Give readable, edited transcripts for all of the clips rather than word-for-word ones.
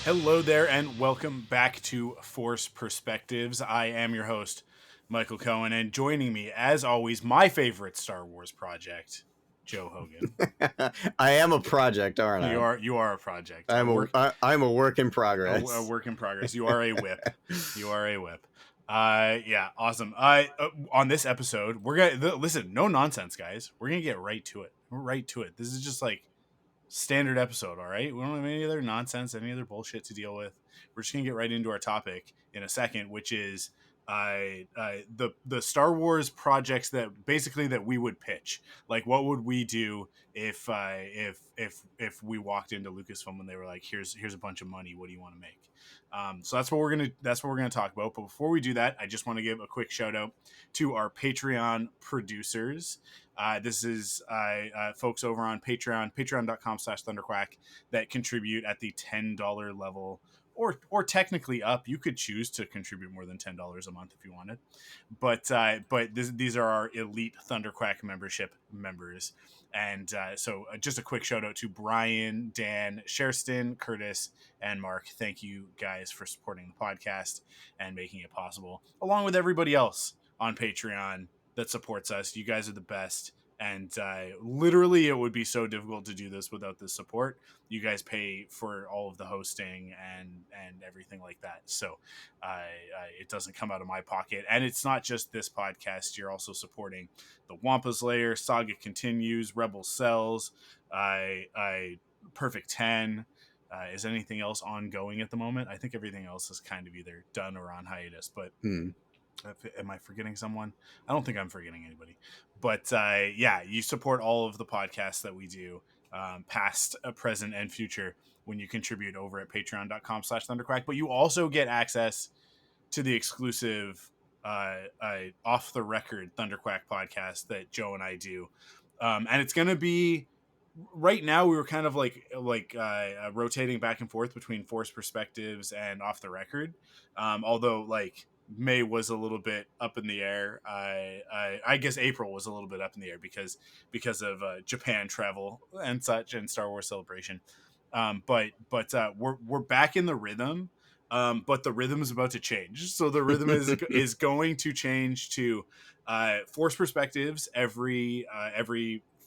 Hello there, and welcome back to Force Perspectives. I am your host, Michael Cohen, and joining me, as always, my favorite Star Wars project, Joe Hogan. I am a project, aren't I? You are a project, I'm a work in a progress. work in progress. You are a whip. You are a whip. Yeah, awesome. On this episode, we're gonna listen. No nonsense, guys. We're gonna get right to it. We're right to it. This is just like standard episode, all right? We don't have any other nonsense, any other bullshit to deal with. We're just gonna get right into our topic in a second, which is the Star Wars projects that we would pitch. Like, what would we do if we walked into Lucasfilm and they were like, here's a bunch of money. What do you want to make? So that's what we're gonna talk about. But before we do that, I just want to give a quick shout out to our Patreon producers. This is folks over on Patreon, patreon.com/thunderquack, that contribute at the $10 level, or technically up. You could choose to contribute more than $10 a month if you wanted. But these are our elite Thunderquack membership members. And so just a quick shout out to Brian, Dan, Sherston, Curtis, and Mark. Thank you guys for supporting the podcast and making it possible, along with everybody else on Patreon that supports us. You guys are the best. And literally, it would be so difficult to do this without the support. You guys pay for all of the hosting and everything like that. So it doesn't come out of my pocket. And it's not just this podcast. You're also supporting the Wampa's Lair, Saga Continues, Rebel Cells, Perfect 10. Is anything else ongoing at the moment? I think everything else is kind of either done or on hiatus. But am I forgetting someone? I don't think I'm forgetting anybody. But yeah, you support all of the podcasts that we do, past, present, and future, when you contribute over at patreon.com/thunderquack. But you also get access to the exclusive off the record Thunderquack podcast that Joe and I do. And it's going to be, right now we were kind of like rotating back and forth between Force Perspectives and Off the Record. Although, like, May was a little bit up in the air. I guess April was a little bit up in the air because of Japan travel and such, and Star Wars Celebration. But we're back in the rhythm. But the rhythm is about to change. So the rhythm is going to change to Force Perspectives every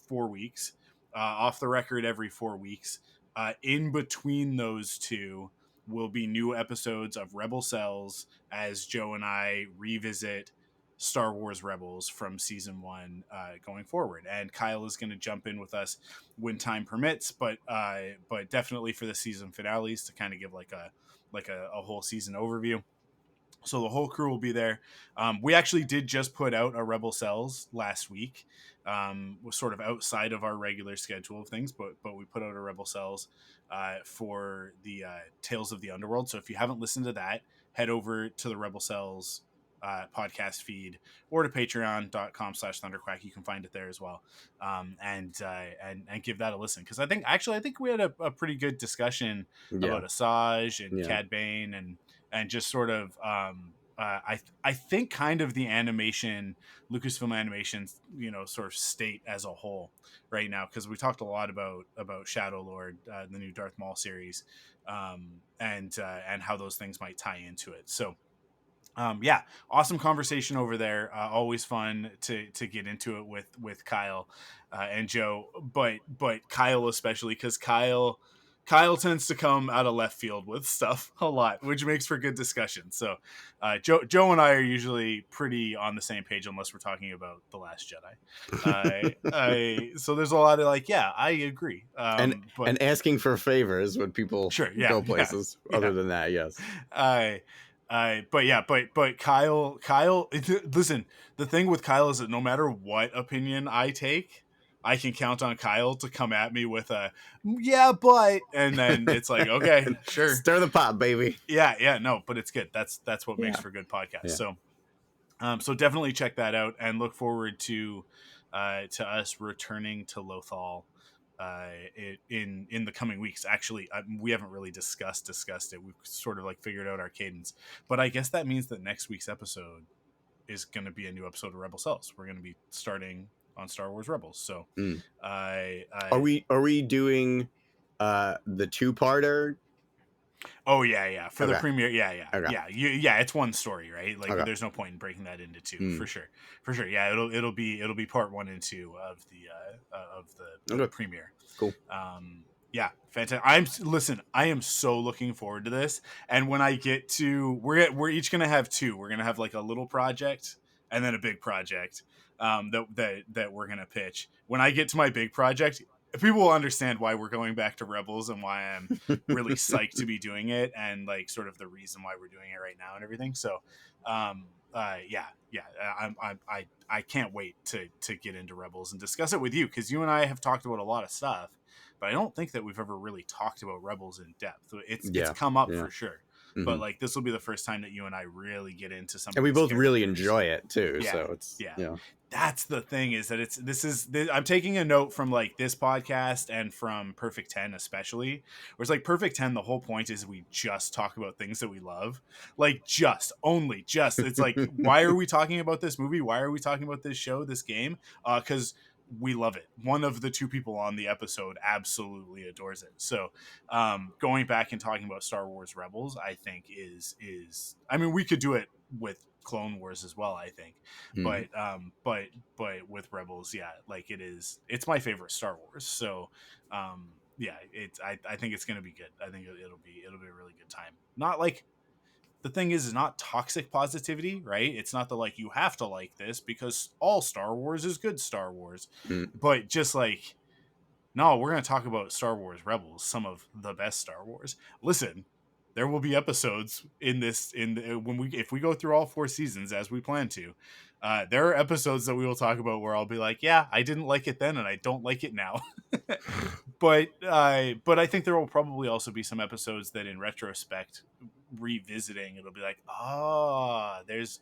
4 weeks, Off the Record every 4 weeks. In between those two will be new episodes of Rebel Cells as Joe and I revisit Star Wars Rebels from season 1 going forward. And Kyle is going to jump in with us when time permits, but definitely for the season finales to kind of give like a whole season overview. So the whole crew will be there. We actually did just put out a Rebel Cells last week. Was sort of outside of our regular schedule of things, but we put out a Rebel Cells for the Tales of the Underworld. So if you haven't listened to that, head over to the Rebel Cells podcast feed or to patreon.com/thunderquack. You can find it there as well. And give that a listen, because I think we had a pretty good discussion about Asajj and Cad Bane and just sort of I think kind of the animation, Lucasfilm animation, sort of state as a whole right now, because we talked a lot about Shadow Lord, the new Darth Maul series, and how those things might tie into it. So yeah, awesome conversation over there. Always fun to get into it with Kyle and Joe, but Kyle especially, because Kyle tends to come out of left field with stuff a lot, which makes for good discussion. So Joe and I are usually pretty on the same page, unless we're talking about The Last Jedi. So there's a lot of like, yeah, I agree. And asking for favors when people go places. Other than that, yes. But Kyle, listen, the thing with Kyle is that no matter what opinion I take, I can count on Kyle to come at me with a yeah, but, and then it's like, okay, sure, stir the pot, baby. Yeah, no, but it's good. That's what makes for good podcasts. So so definitely check that out, and look forward to us returning to Lothal in the coming weeks. Actually, we haven't really discussed it. We've sort of like figured out our cadence, but I guess that means that next week's episode is going to be a new episode of Rebel Cells. We're going to be starting on Star Wars Rebels. So are we doing the two-parter Oh yeah. For the premiere, yeah. It's one story, right? Like there's no point in breaking that into two, for sure. Yeah, it'll be part 1 and 2 of the premiere. Cool. Yeah, fantastic. I am so looking forward to this. And when I get to, we're each gonna have 2. We're gonna have like a little project and then a big project that we're gonna pitch. When I get to my big project, people will understand why we're going back to Rebels and why I'm really psyched to be doing it, and like sort of the reason why we're doing it right now and everything. So, I can't wait to get into Rebels and discuss it with you, because you and I have talked about a lot of stuff, but I don't think that we've ever really talked about Rebels in depth. It's come up for sure. Mm-hmm. But like this will be the first time that you and I really get into something, and we both really enjoy it too. Yeah, so it's that's the thing, is that I'm taking a note from like this podcast and from Perfect 10 especially, where it's like Perfect 10, the whole point is we just talk about things that we love, like just it's like why are we talking about this movie, why are we talking about this show, this game? Because we love it. One of the 2 people on the episode absolutely adores it. So going back and talking about Star Wars Rebels, I think is I mean, we could do it with Clone Wars as well, I think. But with Rebels, like it's my favorite Star Wars. So I think it's gonna be good. I think it'll be a really good time. Not like, the thing is not toxic positivity, right? It's not the like you have to like this because all Star Wars is good Star Wars. But just like, no, we're going to talk about Star Wars Rebels, some of the best Star Wars. Listen, there will be episodes if we go through all 4 seasons as we plan to. There are episodes that we will talk about where I'll be like, yeah, I didn't like it then and I don't like it now. But I think there will probably also be some episodes that in retrospect, revisiting, it'll be like, there's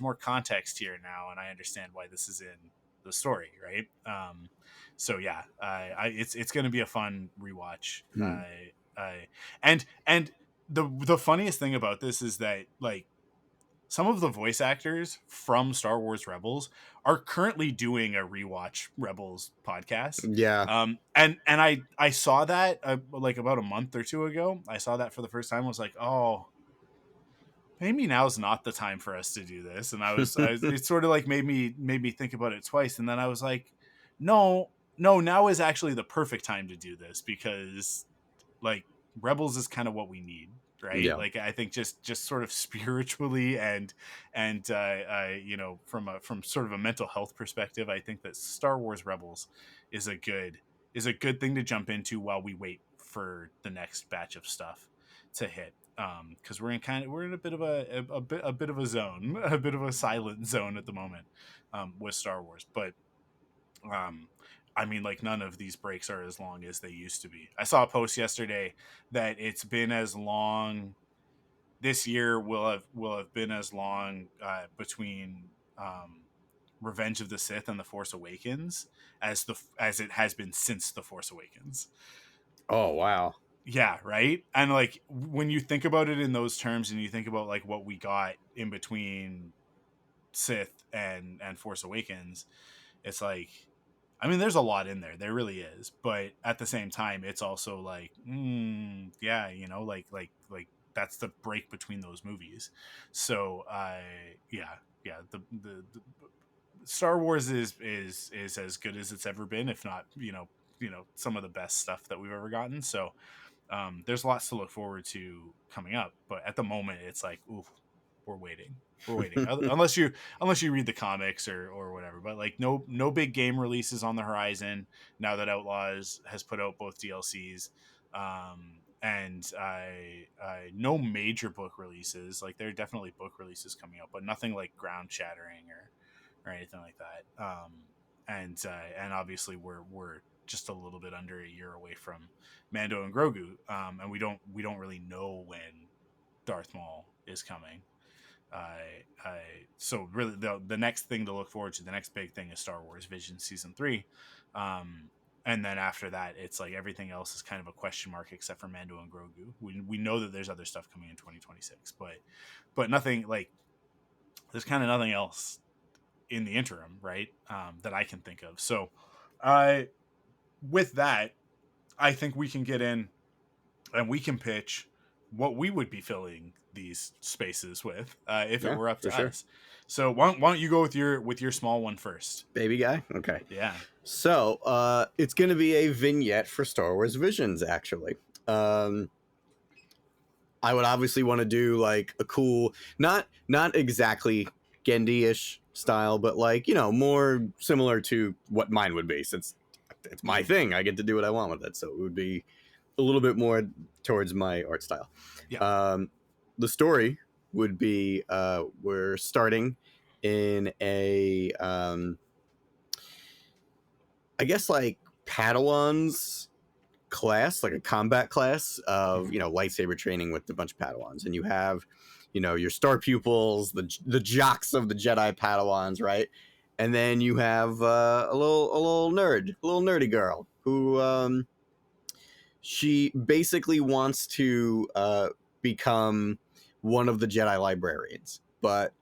more context here now, and I understand why this is in the story, right? So yeah, it's going to be a fun rewatch. And the funniest thing about this is that like some of the voice actors from Star Wars Rebels are currently doing a rewatch Rebels podcast. Yeah. And I saw that like about a month or 2 ago. I saw that for the first time. I was like, oh, maybe now's not the time for us to do this. And it sort of like made me think about it twice. And then I was like, no, now is actually the perfect time to do this, because like Rebels is kind of what we need, right? Yeah. Like I think just sort of spiritually and from sort of a mental health perspective, I think that Star Wars Rebels is a good thing to jump into while we wait for the next batch of stuff to hit. Because we're in a bit of a bit of a zone, a bit of a silent zone at the moment with Star Wars, but I mean, like none of these breaks are as long as they used to be. I saw a post yesterday that it's been as long. This year will have been as long between Revenge of the Sith and The Force Awakens as it has been since The Force Awakens. Oh wow. Yeah, right? And like when you think about it in those terms, and you think about like what we got in between Sith and Force Awakens, it's like, I mean, there's a lot in there. There really is. But at the same time, it's also like, yeah, like that's the break between those movies. So, the Star Wars is as good as it's ever been, if not, some of the best stuff that we've ever gotten. So, there's lots to look forward to coming up. But at the moment, it's like, ooh, we're waiting. unless you read the comics or whatever. But like no big game releases on the horizon now that Outlaws has put out both DLCs, and no major book releases. Like there are definitely book releases coming out, but nothing like ground shattering or anything like that. And obviously we're just a little bit under a year away from Mando and Grogu, and we don't really know when Darth Maul is coming. So really the next thing to look forward to, the next big thing, is Star Wars Vision Season 3. And then after that, it's like everything else is kind of a question mark except for Mando and Grogu. We know that there's other stuff coming in 2026, but nothing, like there's kind of nothing else in the interim, right? That I can think of. So with that, I think we can get in and we can pitch what we would be filling these spaces with if it were up to us. So why don't you go with your small one first? Baby guy? Okay. Yeah. So it's going to be a vignette for Star Wars Visions, actually. I would obviously want to do like a cool, not exactly Gendy-ish style, but like, you know, more similar to what mine would be. Since it's my thing, I get to do what I want with it. So it would be a little bit more towards my art style. Yeah. The story would be we're starting in a I guess like Padawans class, like a combat class of, you know, lightsaber training with a bunch of Padawans, and you have, you know, your star pupils, the jocks of the Jedi Padawans, right? And then you have a little nerdy girl who she basically wants to become one of the Jedi librarians. But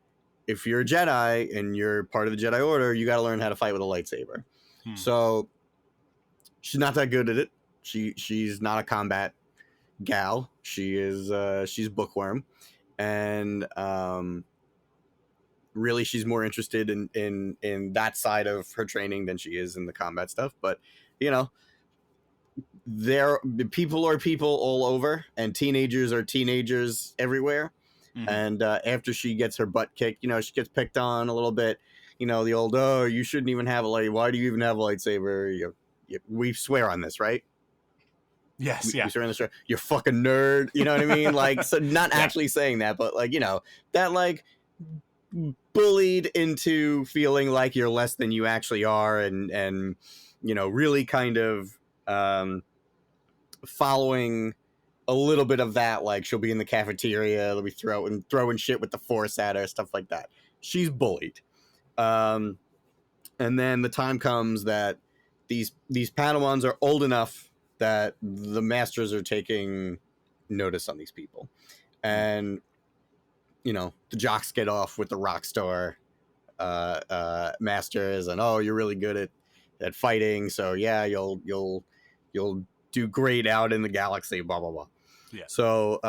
if you're a Jedi and you're part of the Jedi Order, you got to learn how to fight with a lightsaber. So she's not that good at it. She's not a combat gal. She's bookworm, and really she's more interested in that side of her training than she is in the combat stuff. But you know, people are people all over, and teenagers are teenagers everywhere. And after she gets her butt kicked, you know, she gets picked on a little bit. You know, the old, oh, you shouldn't even have a light. Why do you even have a lightsaber? We swear on this, right? Yes, we swear on this. You're fucking nerd. You know what I mean? Like, so not actually saying that, but like, you know, that like bullied into feeling like you're less than you actually are, and you know, really kind of following a little bit of that. Like, she'll be in the cafeteria, they'll be throwing shit with the Force at her, stuff like that. She's bullied. And then the time comes that these Padawans are old enough that the masters are taking notice on these people. And, you know, the jocks get off with the rock star masters, and, oh, you're really good at fighting, so yeah, you'll do great out in the galaxy, blah, blah, blah. Yeah. So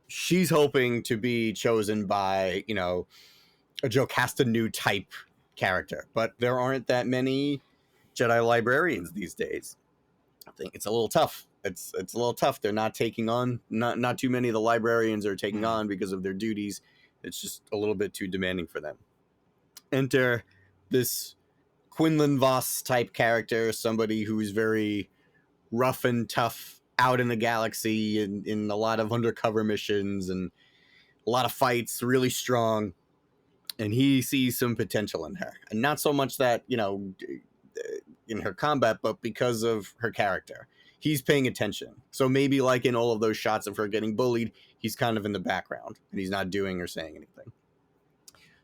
she's hoping to be chosen by, you know, a Jocasta Nu type character, but there aren't that many Jedi librarians these days. I think it's a little tough. It's a little tough. They're not taking on, not too many of the librarians are taking on because of their duties. It's just a little bit too demanding for them. Enter this Quinlan Vos type character, somebody who's very rough and tough out in the galaxy and in a lot of undercover missions and a lot of fights, really strong. And he sees some potential in her, and not so much that, you know, in her combat, but because of her character. He's paying attention. So maybe like in all of those shots of her getting bullied, he's kind of in the background and he's not doing or saying anything.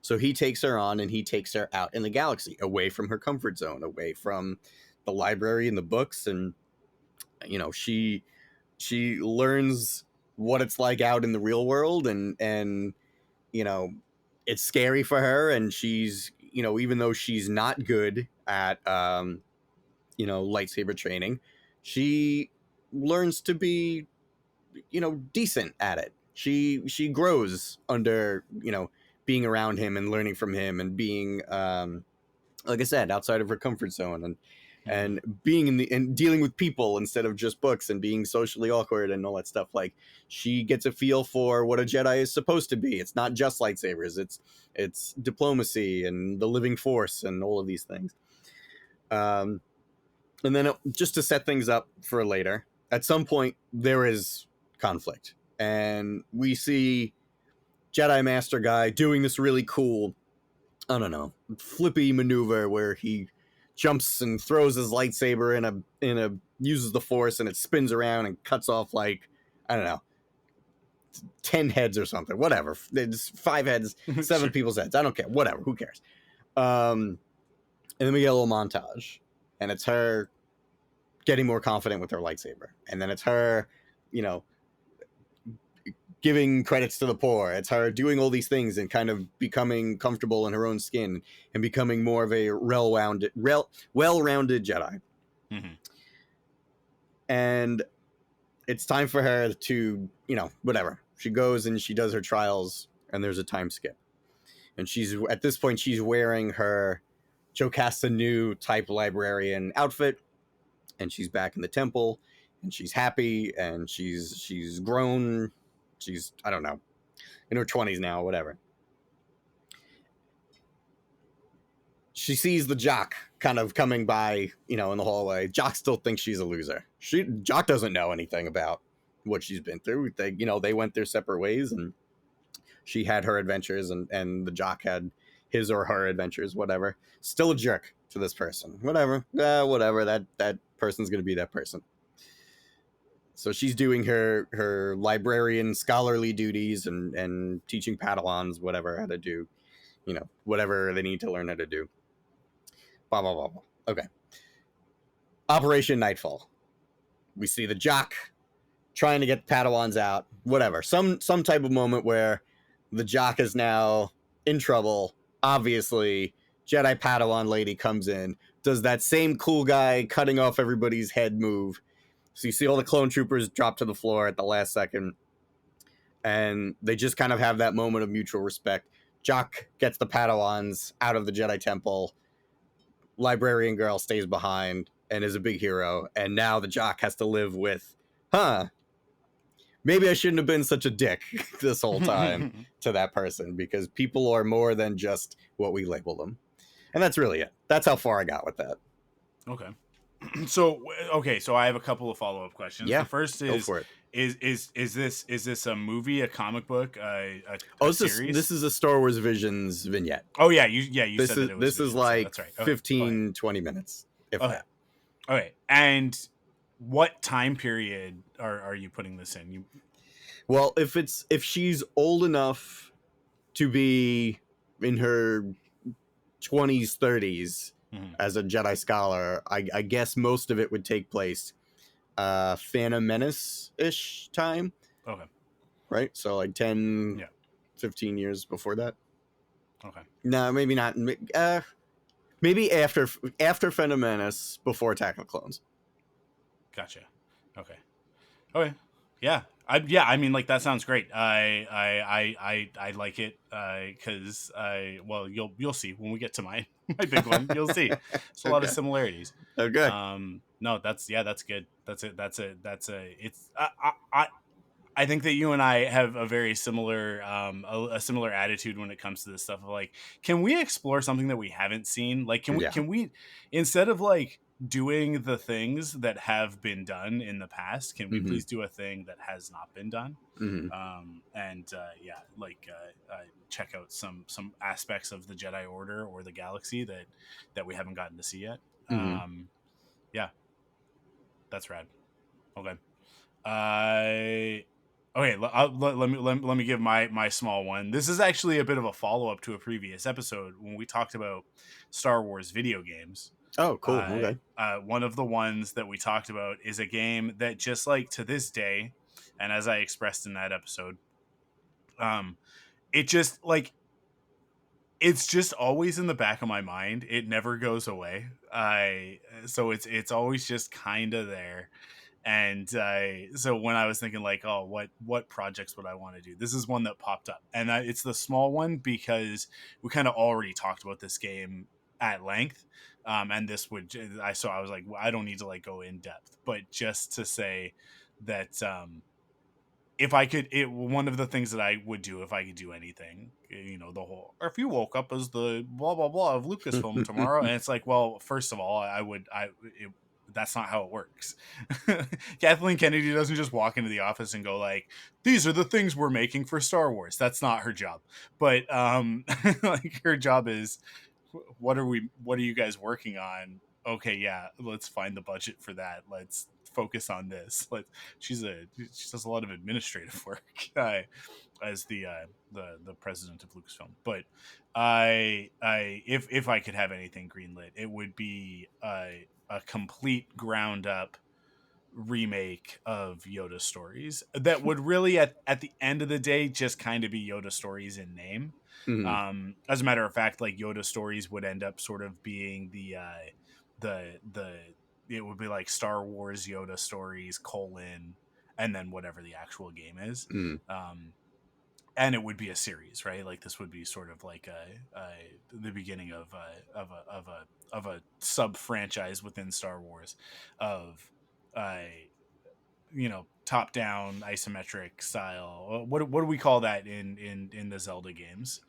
So he takes her on, and he takes her out in the galaxy, away from her comfort zone, away from the library and the books. And, you know, she learns what it's like out in the real world, and you know, it's scary for her. And she's, you know, even though she's not good at you know, lightsaber training, she learns to be, you know, decent at it. She grows under, you know, being around him and learning from him, and being like I said, outside of her comfort zone, and being and dealing with people instead of just books, and being socially awkward and all that stuff. Like, she gets a feel for what a Jedi is supposed to be. It's not just lightsabers. It's diplomacy and the living force and all of these things. And then just to set things up for later, at some point there is conflict, and we see Jedi Master Guy doing this really cool, I don't know, flippy maneuver where he jumps and throws his lightsaber in a uses the Force, and it spins around and cuts off, like, I don't know, 10 heads or something, whatever. There's 5 heads, 7 people's heads. I don't care. Whatever. Who cares? And then we get a little montage, and it's her getting more confident with her lightsaber. And then it's her, you know, giving credits to the poor. It's her doing all these things and kind of becoming comfortable in her own skin and becoming more of a well-rounded Jedi. And it's time for her to, whatever. She goes and she does her trials, and there's a time skip. And she's at this point she's wearing her Jocasta Nu type librarian outfit, and she's back in the temple, and she's happy, and she's grown. She's, I don't know, in her 20s now, whatever. She sees the Jock kind of coming by, in the hallway. Jock still thinks she's a loser. Jock doesn't know anything about what she's been through. They went their separate ways, and she had her adventures, and the Jock had his or her adventures, whatever. Still a jerk to this person. Whatever. Whatever. That person's going to be that person. So she's doing her librarian scholarly duties and teaching Padawans whatever how to do, whatever they need to learn how to do. Blah, blah, blah, blah. Okay. Operation Nightfall. We see the Jock trying to get Padawans out. Whatever. Some type of moment where the Jock is now in trouble. Obviously, Jedi Padawan lady comes in, does that same cool guy cutting off everybody's head move. So you see all the clone troopers drop to the floor at the last second, and they just kind of have that moment of mutual respect. Jock gets the Padawans out of the Jedi Temple. Librarian girl stays behind and is a big hero, and now the Jock has to live with, maybe I shouldn't have been such a dick this whole time to that person, because people are more than just what we label them. And that's really it. That's how far I got with that. Okay. So I have a couple of follow-up questions. Yeah, the first is this a movie, a comic book, a series? This is a Star Wars Visions vignette. Oh yeah, you said that it was this Visions, is like that's right. 15 20 minutes if that. Okay. And what time period are you putting this in? Well, if she's old enough to be in her 20s 30s as a Jedi scholar, I guess most of it would take place Phantom Menace-ish time. Okay. Right? So like 10, 15 years before that. Okay. No, maybe not. Maybe after Phantom Menace, before Attack of the Clones. Gotcha. Okay. Yeah. I mean, like, that sounds great. I like it because you'll see when we get to my big one. You'll see. It's a lot of similarities. Okay. No, that's good. I think that you and I have a very similar a similar attitude when it comes to this stuff of like, can we explore something that we haven't seen? Like, can we instead of like doing the things that have been done in the past, can we please do a thing that has not been done? Check out some aspects of the Jedi Order or the galaxy that we haven't gotten to see yet. Yeah, that's rad. Okay. Let me give my small one. This is actually a bit of a follow-up to a previous episode when we talked about Star Wars video games. Oh, cool. Okay. One of the ones that we talked about is a game that, just like to this day, and as I expressed in that episode, it just like, it's just always in the back of my mind. It never goes away. So it's always just kind of there. And so when I was thinking like, oh, what projects would I want to do? This is one that popped up, and it's the small one because we kind of already talked about this game at length. And this would, I was like, well, I don't need to like go in depth, but just to say that if I could, one of the things that I would do if I could do anything, the whole, or if you woke up as the blah blah blah of Lucasfilm tomorrow, and it's like, well, first of all, that's not how it works. Kathleen Kennedy doesn't just walk into the office and go like, these are the things we're making for Star Wars. That's not her job. But like, her job is, what are you guys working on? Okay, yeah, let's find the budget for that. Let's focus on this. She does a lot of administrative work as the president of Lucasfilm. But if I could have anything greenlit, it would be a complete ground up remake of Yoda stories that would really at the end of the day just kind of be Yoda stories in name. As a matter of fact, like, Yoda stories would end up sort of being it would be like Star Wars Yoda stories : and then whatever the actual game is. Mm. And it would be a series, right? Like this would be sort of like the beginning of a sub franchise within Star Wars, of top down isometric style. What do we call that in the Zelda games?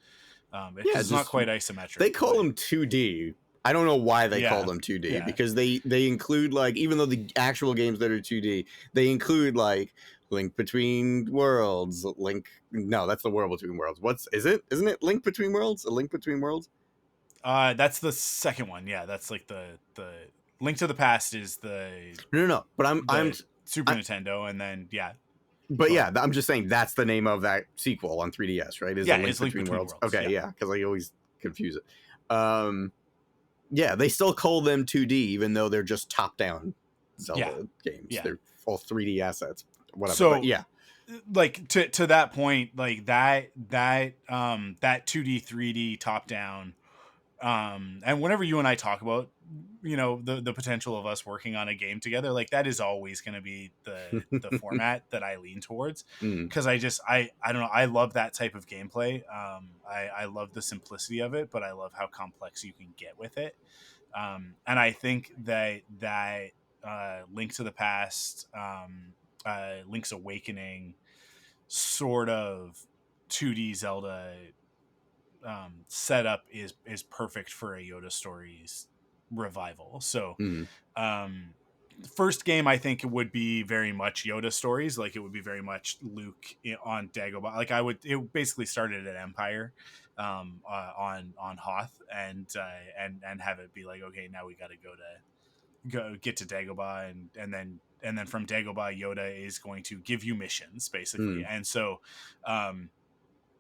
Yeah, Because it's not just quite isometric. they call But them 2D. I don't know why they call yeah, them 2D, yeah. because they include, like, even though the actual games that are 2D, they include like Link Between Worlds, no, that's the World Between Worlds. Isn't it Link Between Worlds? A Link Between Worlds? That's the second one. Yeah, that's like the Link to the Past is No. But I'm the Super Nintendo, and then yeah, but go yeah, ahead. I'm just saying that's the name of that sequel on 3DS, right? Is A Yeah, Link it's Link Between Between Worlds. Worlds. Okay, Yeah. yeah, because I always confuse it. Yeah, they still call them 2D, even though they're just top-down Yeah. Zelda games. Yeah. They're all 3D assets, whatever. But So yeah, like to that point, like that 2D 3D top down, and whenever you and I talk about the potential of us working on a game together, like that is always going to be the format that I lean towards, mm, because I don't know, I love that type of gameplay. I love the simplicity of it, but I love how complex you can get with it. And I think that Link to the Past, Link's Awakening sort of 2D Zelda setup is perfect for a Yoda Stories revival. So mm, um, first game, I think it would be very much Yoda Stories. Like it would be very much Luke on Dagobah. Like it basically started at Empire, on Hoth, and have it be like, okay, now we got to go get to Dagobah, and then from Dagobah, Yoda is going to give you missions basically. mm. And so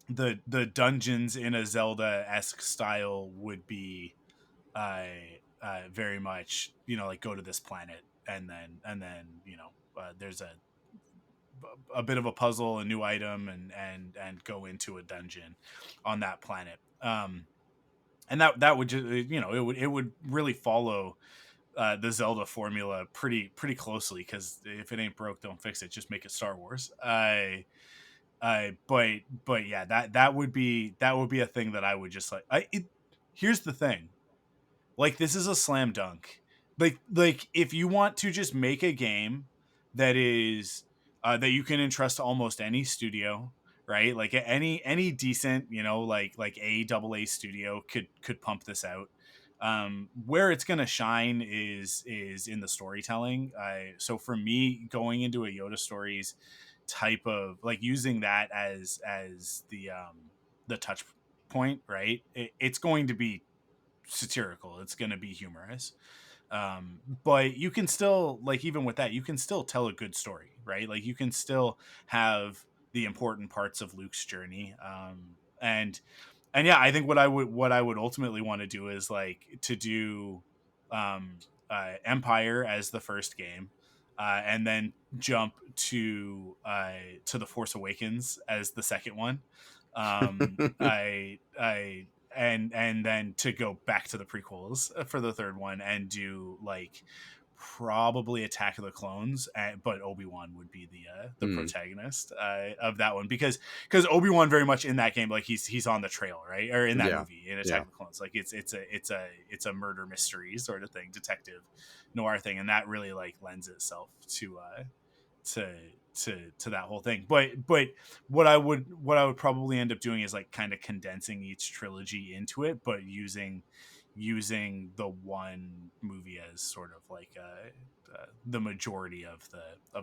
the dungeons in a Zelda-esque style would be very much, like go to this planet, and then there's a bit of a puzzle, a new item, and go into a dungeon on that planet. And that would just, it would really follow the Zelda formula pretty closely, because if it ain't broke, don't fix it. Just make it Star Wars. But yeah, that would be a thing that I would just like. Here's the thing, like this is a slam dunk. Like if you want to just make a game that is that you can entrust to almost any studio, right? Like any decent, like a studio could pump this out. Where it's gonna shine is in the storytelling. So for me, going into a Yoda Stories type of, like, using that as the touch point, right? It's going to be satirical. It's going to be humorous. But you can still, like, even with that, you can still tell a good story, right? Like you can still have the important parts of Luke's journey. And yeah, I think what I would ultimately want to do is like to do um Empire as the first game, and then jump to the Force Awakens as the second one. I and then to go back to the prequels for the third one, and do like probably Attack of the Clones, but Obi-Wan would be the Mm. protagonist of that one, because Obi-Wan very much in that game, like he's on the trail, right? Or in that Yeah, movie, in Attack yeah. of the Clones, like it's a murder mystery sort of thing, detective noir thing, and that really like lends itself to to that whole thing. But what I would probably end up doing is like kind of condensing each trilogy into it, but using the one movie as sort of like the majority of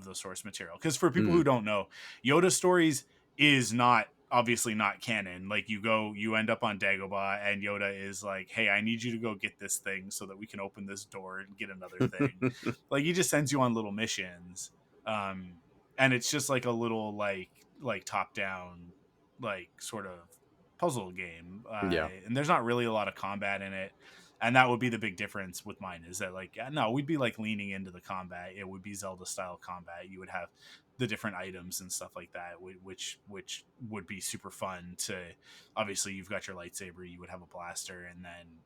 the source material. Because for people Mm. who don't know, Yoda Stories is not, obviously not canon. Like you end up on Dagobah, and Yoda is like, hey, I need you to go get this thing so that we can open this door and get another thing. Like he just sends you on little missions. um and it's just like a little like top down, like sort of puzzle game, Yeah. and there's not really a lot of combat in it. And that would be the big difference with mine, is that like, no, we'd be like leaning into the combat. It would be Zelda style combat. You would have the different items and stuff like that, which would be super fun to, obviously you've got your lightsaber, you would have a blaster, and then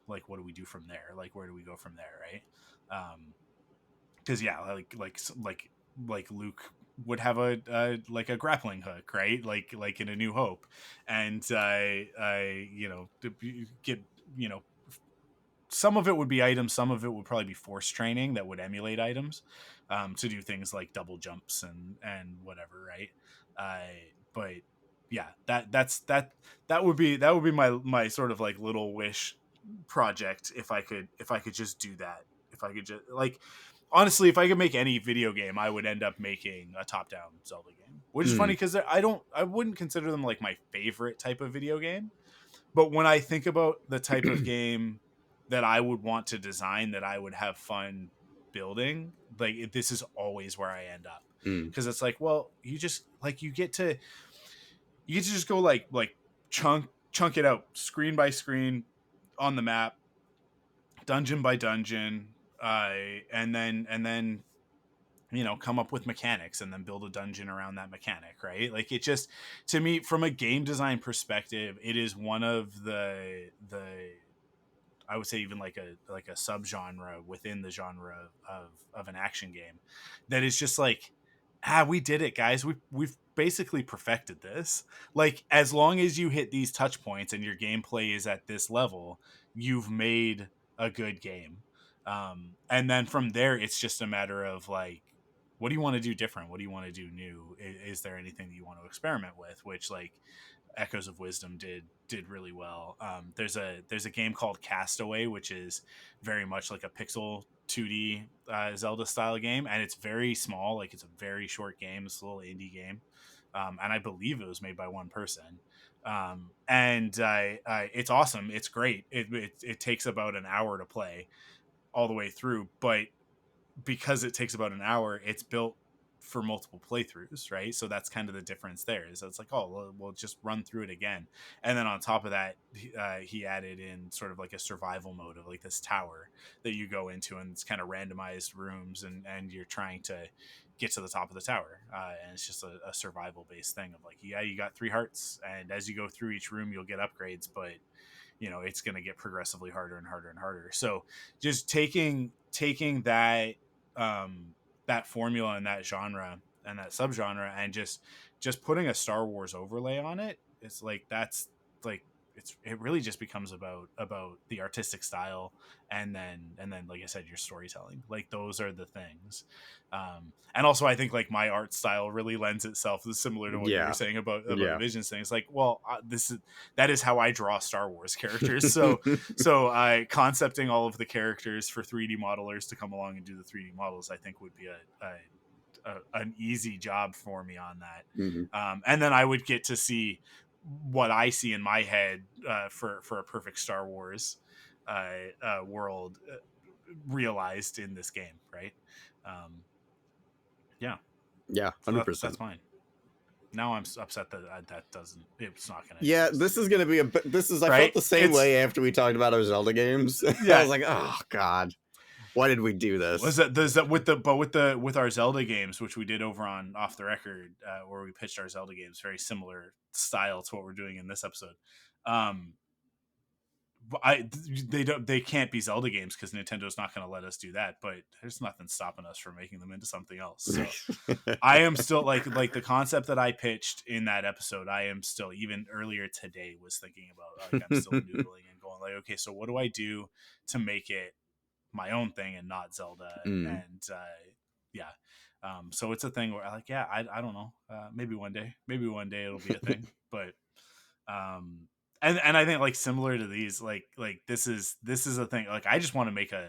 like, what do we do from there? Like, where do we go from there, right? Because yeah, like like Luke would have like a grappling hook, right? Like in A New Hope, and I get some of it would be items, some of it would probably be force training that would emulate items, to do things like double jumps and whatever, right? But yeah, that would be my sort of like little wish project if I could just do that. If I could just like honestly, if I could make any video game, I would end up making a top-down Zelda game. Which is funny because I wouldn't consider them like my favorite type of video game, but when I think about the type of game that I would want to design, that I would have fun building, like this is always where I end up, because it's like, well, you just like you get to just go like chunk it out screen by screen on the map, dungeon by dungeon, and then come up with mechanics and then build a dungeon around that mechanic, right? Like it just, to me, from a game design perspective, it is one of the I would say even like a subgenre within the genre of an action game that is just like, we did it, guys. We've basically perfected this. Like, as long as you hit these touch points and your gameplay is at this level, you've made a good game. And then from there, it's just a matter of like, what do you want to do different? What do you want to do new? Is there anything that you want to experiment with? Which, like, Echoes of Wisdom did really well. There's a game called Castaway, which is very much like a pixel 2D Zelda style game, and it's very small. Like, it's a very short game. It's a little indie game, and I believe it was made by one person. And it's awesome. It's great. It takes about an hour to play all the way through, but because it takes about an hour, it's built for multiple playthroughs, right? So that's kind of the difference there. Is it's like, oh, we'll just run through it again, and then on top of that, he added in sort of like a survival mode of like this tower that you go into, and it's kind of randomized rooms, and you're trying to get to the top of the tower, and it's just a survival based thing of like, yeah, you got 3 hearts, and as you go through each room, you'll get upgrades, but it's going to get progressively harder and harder and harder. So just taking that formula and that genre and that subgenre and just putting a Star Wars overlay on it, it's like, that's like, it really just becomes about the artistic style, and then like I said, your storytelling. Like, those are the things. And also, I think like my art style really lends itself, similar to what you were saying about the Visions thing. It's like, well, that is how I draw Star Wars characters. So I concepting all of the characters for 3D modelers to come along and do the 3D models, I think would be an easy job for me on that. And then I would get to see what I see in my head for a perfect Star Wars world realized in this game, right? Yeah, 100%. That's fine. Now I'm upset that it's not gonna. Yeah, exist. This is gonna be this is. I right? felt the same way after we talked about our Zelda games. Yeah, I was like, oh god, why did we do this? Was that with our Zelda games, which we did over on Off the Record, where we pitched our Zelda games, very similar style to what we're doing in this episode. They can't be Zelda games because Nintendo's not going to let us do that. But there's nothing stopping us from making them into something else. So I am still like the concept that I pitched in that episode. I am still, even earlier today, was thinking about, like, I'm still noodling and going like, okay, so what do I do to make it my own thing and not Zelda? And so it's a thing where I don't know, maybe one day it'll be a thing. But and I think, like, similar to these, like this is a thing. Like, I just want to make a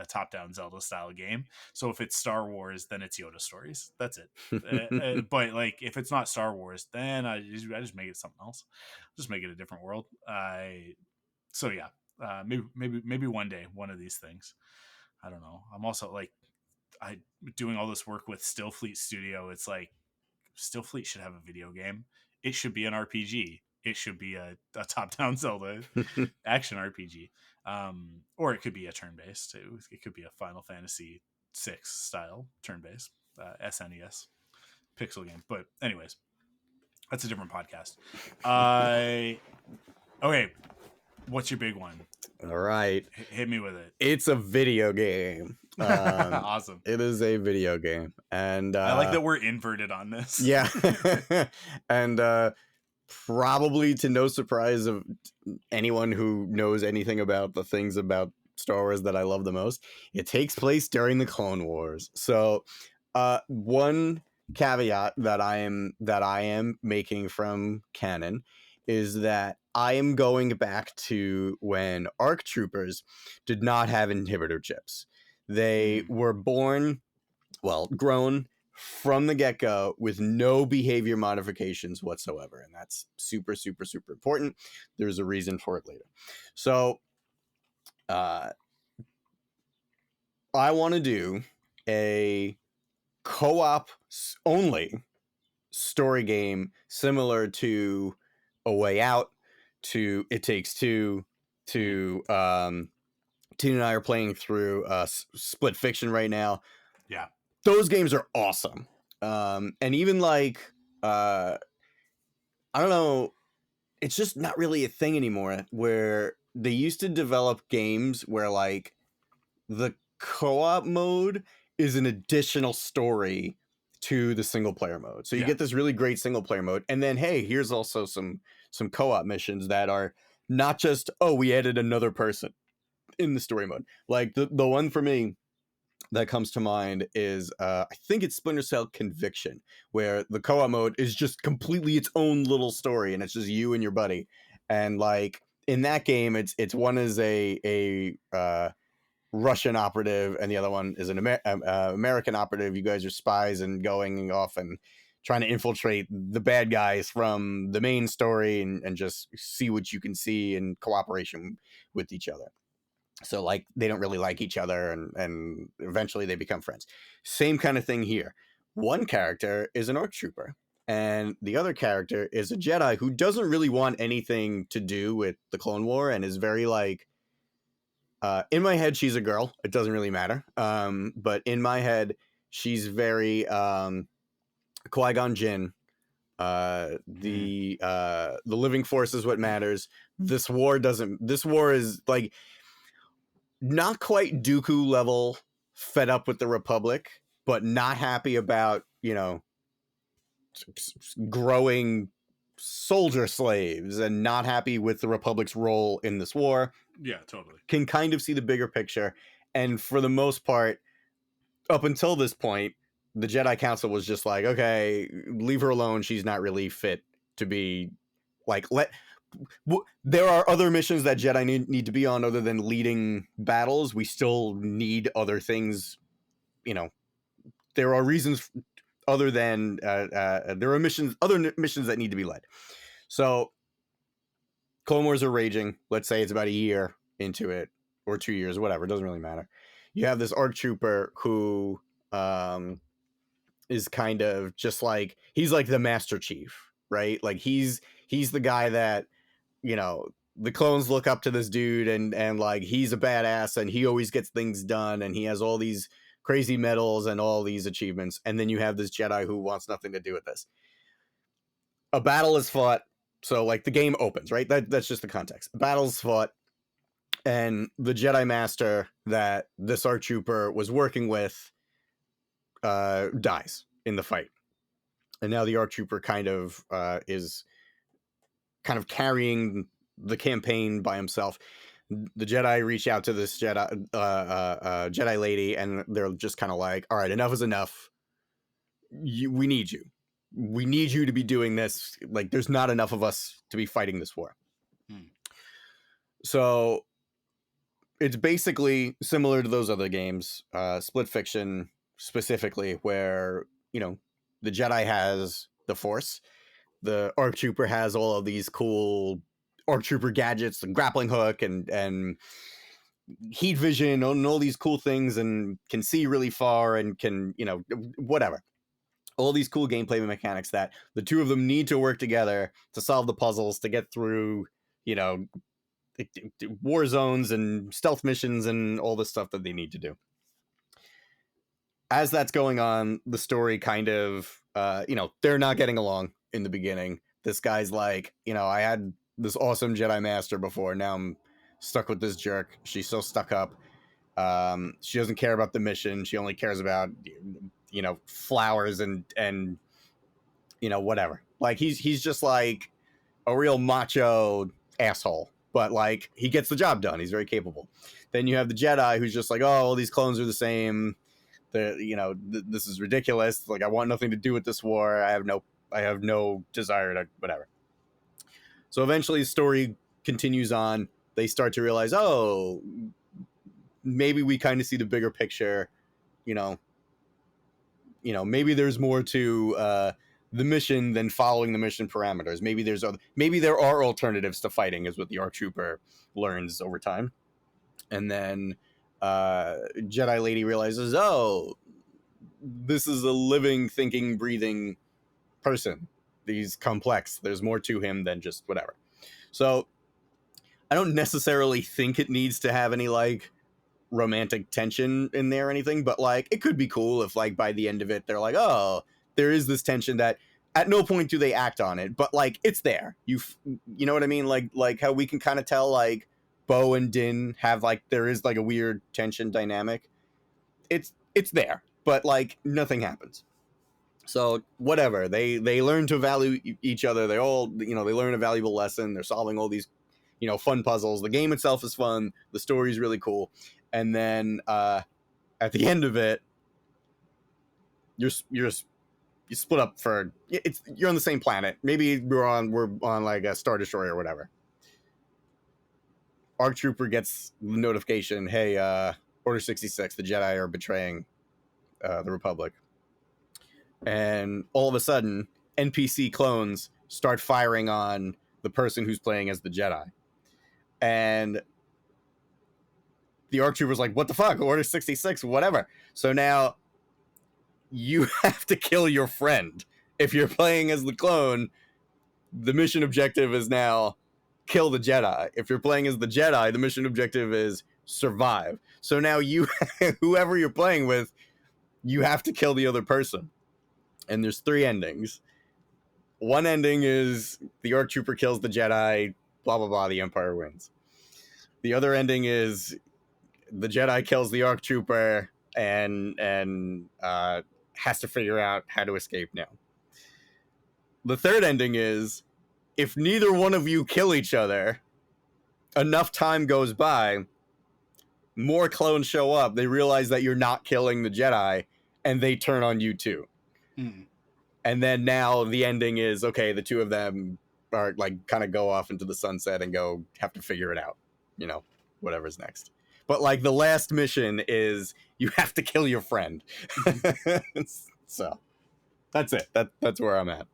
top-down Zelda style game. So if it's Star Wars, then it's Yoda Stories. That's it. But like, if it's not Star Wars, then I just make it something else. Just make it a different world. So yeah, maybe one day, one of these things. I don't know. I'm also like, doing all this work with Stillfleet Studio. It's like, Stillfleet should have a video game. It should be an RPG. It should be a top-down Zelda action RPG. Or it could be a turn-based too. It could be a Final Fantasy VI style turn-based SNES pixel game. But anyways, that's a different podcast. Okay, what's your big one? All right. Hit me with it. It's a video game. Awesome. It is a video game. And I like that we're inverted on this. Yeah. And probably to no surprise of anyone who knows anything about the things about Star Wars that I love the most, it takes place during the Clone Wars. So one caveat that I am making from canon is that I am going back to when ARC troopers did not have inhibitor chips. They were grown from the get-go with no behavior modifications whatsoever, and that's super, super, super important. There's a reason for it later. So I want to do a co-op only story game similar to A Way Out, to It Takes Two, to Tina and I are playing through Split Fiction right now. Yeah, those games are awesome. And even like I don't know, it's just not really a thing anymore, where they used to develop games where like the co-op mode is an additional story to the single player mode. So you get this really great single player mode, and then hey, here's also some co-op missions that are not just, oh, we added another person in the story mode. Like the one for me that comes to mind is I think it's Splinter Cell Conviction, where the co-op mode is just completely its own little story, and it's just you and your buddy. And like in that game, it's one is a Russian operative, and the other one is an American operative. You guys are spies and going off and trying to infiltrate the bad guys from the main story, and just see what you can see in cooperation with each other. So like they don't really like each other, and eventually they become friends. Same kind of thing here. One character is an ARC trooper, and the other character is a Jedi who doesn't really want anything to do with the Clone War, and is very like, in my head, she's a girl. It doesn't really matter. But in my head, she's very Qui-Gon Jinn. The living force is what matters. This war is like not quite Dooku level fed up with the Republic, but not happy about, growing soldier slaves, and not happy with the Republic's role in this war. Yeah, totally. Can kind of see the bigger picture. And for the most part, up until this point, the Jedi Council was just like, okay, leave her alone. She's not really fit to be like, there are other missions that Jedi need to be on other than leading battles. We still need other things. There are reasons other than there are other missions that need to be led. So Clone Wars are raging. Let's say it's about a year into it, or 2 years, whatever. It doesn't really matter. You have this ARC trooper who is kind of just like, he's like the Master Chief, right? Like he's the guy that, the clones look up to this dude, and like he's a badass, and he always gets things done, and he has all these crazy medals and all these achievements. And then you have this Jedi who wants nothing to do with this. A battle is fought. So like the game opens, right? That's just the context. A battle's fought, and the Jedi Master that this ARC trooper was working with dies in the fight. And now the ARC trooper kind of is kind of carrying the campaign by himself. The Jedi reach out to this Jedi lady, and they're just kind of like, all right, enough is enough. We need you. We need you to be doing this. Like, there's not enough of us to be fighting this war. So it's basically similar to those other games, Split Fiction specifically, where, the Jedi has the Force. The ARC trooper has all of these cool ARC trooper gadgets, the grappling hook and heat vision, and all these cool things, and can see really far, and can, whatever. All these cool gameplay mechanics that the two of them need to work together to solve the puzzles, to get through, war zones and stealth missions and all the stuff that they need to do. As that's going on, the story kind of, they're not getting along in the beginning. This guy's like, I had this awesome Jedi Master before. Now I'm stuck with this jerk. She's so stuck up. She doesn't care about the mission. She only cares about, flowers and whatever. Like he's just like a real macho asshole, but like he gets the job done. He's very capable. Then you have the Jedi, who's just like, oh, all these clones are the same. This is ridiculous. Like, I want nothing to do with this war. I have no desire to whatever. So eventually the story continues on. They start to realize, oh, maybe we kind of see the bigger picture. Maybe there's more to the mission than following the mission parameters. Maybe there are alternatives to fighting, is what the ARC Trooper learns over time. And then Jedi Lady realizes, oh, this is a living, thinking, breathing person. He's complex. There's more to him than just whatever. So I don't necessarily think it needs to have any like romantic tension in there or anything, but like it could be cool if like by the end of it they're like, oh, there is this tension that at no point do they act on it, but like it's there. You know what I mean? Like how we can kind of tell like Bo and Din have like there is like a weird tension dynamic. It's there, but like nothing happens. So whatever, they learn to value each other. They all they learn a valuable lesson. They're solving all these fun puzzles. The game itself is fun. The story is really cool. And then at the end of it, you split up for you're on the same planet. Maybe we're on like a Star Destroyer or whatever. ARC Trooper gets the notification, hey, Order 66, the Jedi are betraying the Republic. And all of a sudden, NPC clones start firing on the person who's playing as the Jedi. And the ARC Trooper's like, what the fuck? Order 66, whatever. So now you have to kill your friend. If you're playing as the clone, the mission objective is now kill the Jedi. If you're playing as the Jedi, the mission objective is survive. So now you, whoever you're playing with, you have to kill the other person. And there's 3 endings. One ending is the ARC Trooper kills the Jedi, blah, blah, blah, the Empire wins. The other ending is the Jedi kills the ARC Trooper and has to figure out how to escape now. The third ending is if neither one of you kill each other, enough time goes by, more clones show up, they realize that you're not killing the Jedi, and they turn on you too. And then now the ending is, okay, the two of them are like kind of go off into the sunset and go have to figure it out, whatever's next. But like the last mission is you have to kill your friend. So that's it. That's where I'm at.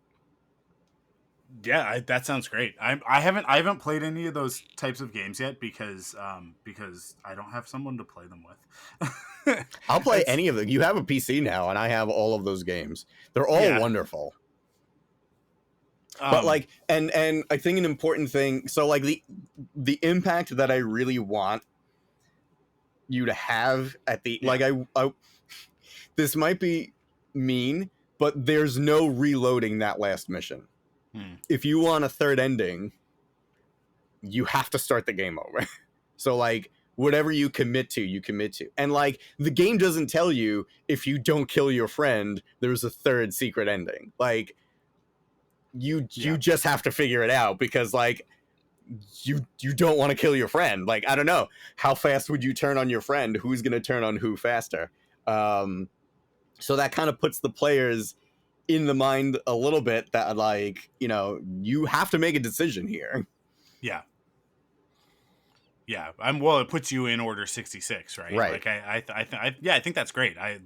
Yeah, that sounds great. I haven't played any of those types of games yet because I don't have someone to play them with. I'll play any of them. You have a PC now, and I have all of those games. They're all wonderful. But like, and I think an important thing. So like the impact that I really want you to have at the like I this might be mean, but there's no reloading that last mission. If you want a third ending, you have to start the game over. So like whatever you commit to, you commit to. And like the game doesn't tell you if you don't kill your friend, there's a third secret ending. Like you just have to figure it out because like you don't want to kill your friend. Like I don't know, how fast would you turn on your friend? Who's going to turn on who faster? So that kind of puts the players in the mind a little bit that like, you have to make a decision here. Yeah. It puts you in Order 66, right? Right. Like I think that's great. I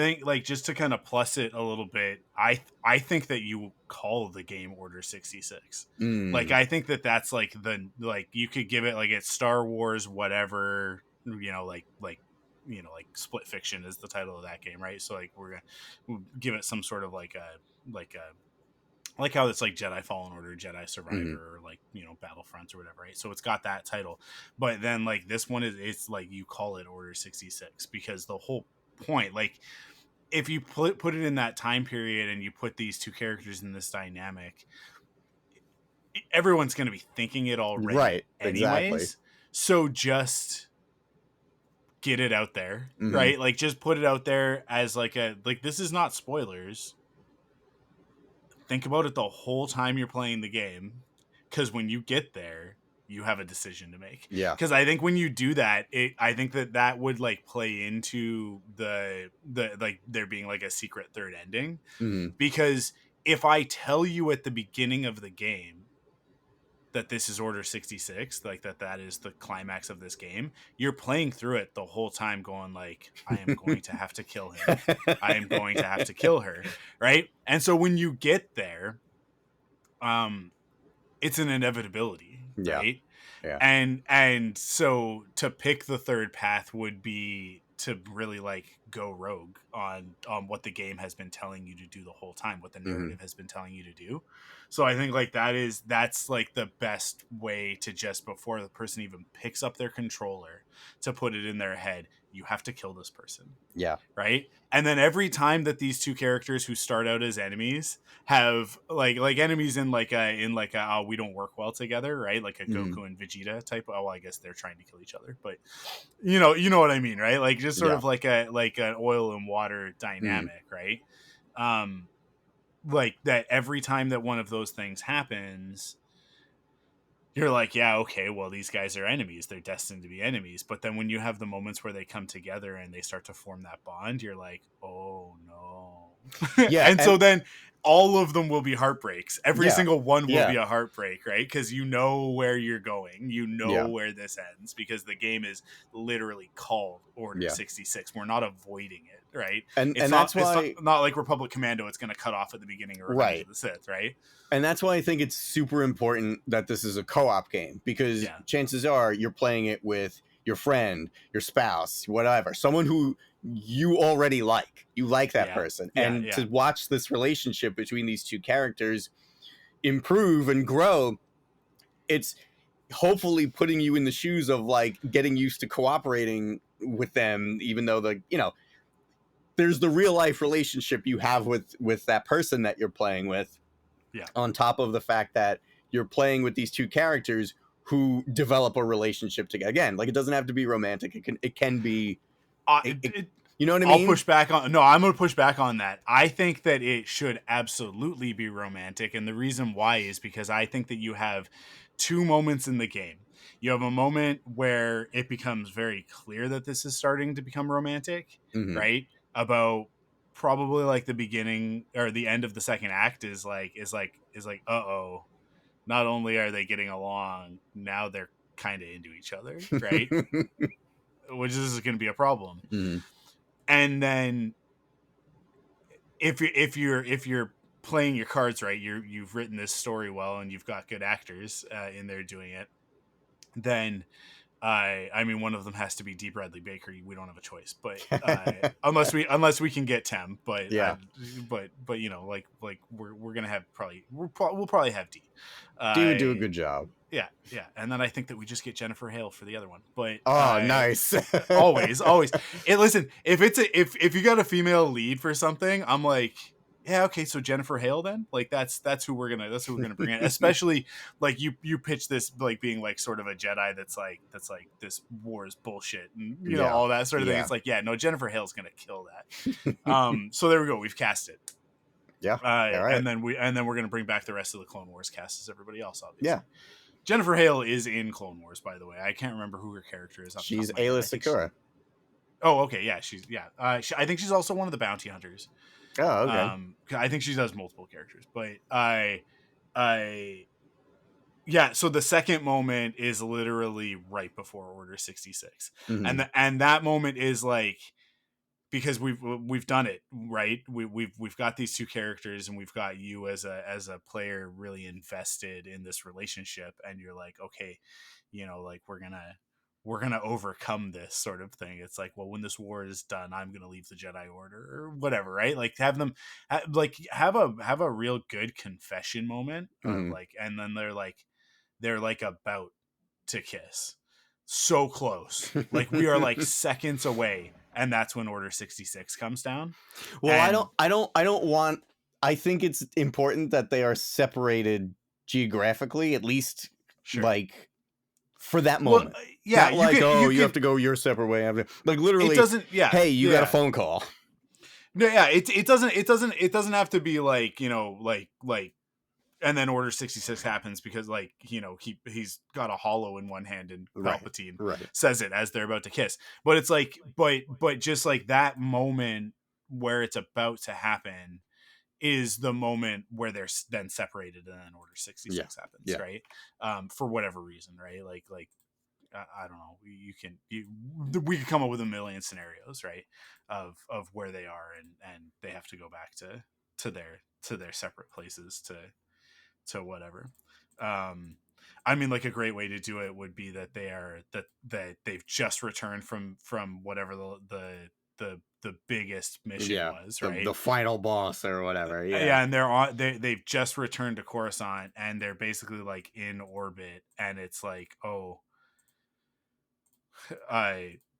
think like just to kind of plus it a little bit, I think that you call the game Order 66. Like I think that's like you could give it like it's Star Wars whatever, like Split Fiction is the title of that game, right? So like we'll give it some sort of like how it's like Jedi Fallen Order, Jedi Survivor, or like Battlefront or whatever, right? So it's got that title, but then like this one it's like you call it Order 66 because the whole point, like if you put it in that time period and you put these two characters in this dynamic, everyone's going to be thinking it already, right? anyways. Exactly. So just get it out there, right? Like, just put it out there as like this is not spoilers. Think about it the whole time you're playing the game, because when you get there, you have a decision to make. Yeah. Because I think when you do that, I think that would like play into the like there being like a secret third ending. Because if I tell you at the beginning of the game that this is Order 66, like that is the climax of this game, you're playing through it the whole time going like, I am going to have to kill him. I am going to have to kill her, right? And so when you get there, it's an inevitability, right? Yeah. And so to pick the third path would be to really like go rogue on what the game has been telling you to do the whole time, what the narrative has been telling you to do. So I think like that's like the best way to, just before the person even picks up their controller, to put it in their head, you have to kill this person. Yeah. Right. And then every time that these two characters who start out as enemies have like enemies in like a oh, we don't work well together, right? Like a Goku and Vegeta type. Oh, well, I guess they're trying to kill each other, but you know what I mean, right? Like just sort of like an oil and water dynamic, right? Like that every time that one of those things happens, you're like, yeah, okay, well, these guys are enemies. They're destined to be enemies. But then when you have the moments where they come together and they start to form that bond, you're like, oh, no. Yeah. and so then all of them will be heartbreaks. Every single one will Yeah. be a heartbreak, right? Because you know where you're going. You know where this ends, because the game is literally called Order 66. We're not avoiding it, right? And that's why it's not like Republic Commando. It's going to cut off at the beginning of Revenge of the Sith, right? And that's why I think it's super important that this is a co-op game, because chances are you're playing it with your friend, your spouse, whatever, someone who you already like. You like that person. And to watch this relationship between these two characters improve and grow, it's hopefully putting you in the shoes of like getting used to cooperating with them, even though there's the real life relationship you have with that person that you're playing with. On top of the fact that you're playing with these two characters who develop a relationship together. Again, like, it doesn't have to be romantic. It can be. You know what I mean? I'm going to push back on that. I think that it should absolutely be romantic, and the reason why is because I think that you have two moments in the game. You have a moment where it becomes very clear that this is starting to become romantic, right? About probably like the beginning or the end of the second act is like uh-oh, not only are they getting along, now they're kind of into each other, right? Which is going to be a problem. And then if you're playing your cards right, you've written this story well and you've got good actors in there doing it, then I mean, one of them has to be D. Bradley Baker. We don't have a choice, but unless we can get Tem, but but you know, like we're gonna have we'll probably have D. D would do a good job. Yeah, and then I think that we just get Jennifer Hale for the other one. But nice. always. Listen, if you got a female lead for something, I'm like, yeah, okay, so Jennifer Hale then, like that's who we're gonna bring in. Especially like you pitch this like being like sort of a Jedi that's like this war is bullshit and you know all that sort of thing. It's like, yeah, no, Jennifer Hale's gonna kill that. So there we go, we've cast it. Yeah, right. and then we're gonna bring back the rest of the Clone Wars cast as everybody else, obviously. Yeah. Jennifer Hale is in Clone Wars, by the way. I can't remember who her character is. She's Aayla Secura. Oh, okay, yeah, I think she's also one of the bounty hunters. Oh, okay. I think she does multiple characters, but so the second moment is literally right before Order 66, and that moment is like, because we've done it right. We've got these two characters, and we've got you as a player really invested in this relationship, and you're like, okay, you know, like we're gonna overcome this sort of thing. It's like, well, when this war is done, I'm gonna leave the Jedi Order or whatever, right? Like have them have a real good confession moment, like, and then they're like about to kiss, so close, like we are like seconds away, and that's when Order 66 comes down. Well, I don't want. I think it's important that they are separated geographically, at least Sure. like for that Well, moment. yeah, Not like, you have to go your separate way. Like literally, it doesn't. Yeah, hey, you got a yeah. phone call. No, yeah, it doesn't have to be like, you know, like and then Order 66 happens because, like, you know, he's got a hollow in one hand and Palpatine Right. says it as they're about to kiss. But it's like, but just like that moment where it's about to happen is the moment where they're then separated, and then Order 66 happens, Yeah. right? For whatever reason, right? Like I don't know. We could come up with a million scenarios, right? Of where they are, and they have to go back to their separate places to whatever. I mean, like, a great way to do it would be that that they've just returned from whatever the biggest mission was, right? The final boss or whatever. Yeah, and they've just returned to Coruscant, and they're basically like in orbit, and it's like, oh,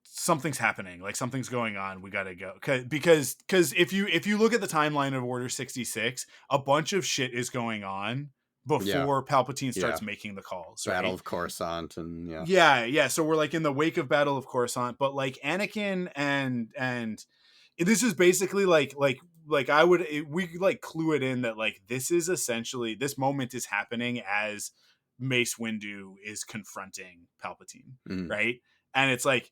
something's happening, like something's going on, we gotta go, because if you look at the timeline of Order 66, a bunch of shit is going on before Palpatine starts making the calls, right? Battle of Coruscant, and yeah, so we're like in the wake of Battle of Coruscant, but like Anakin and this is basically like we like clue it in that like this is essentially, this moment is happening as Mace Windu is confronting Palpatine, right? And it's like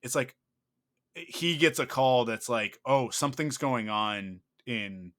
he gets a call that's like, oh, something's going on in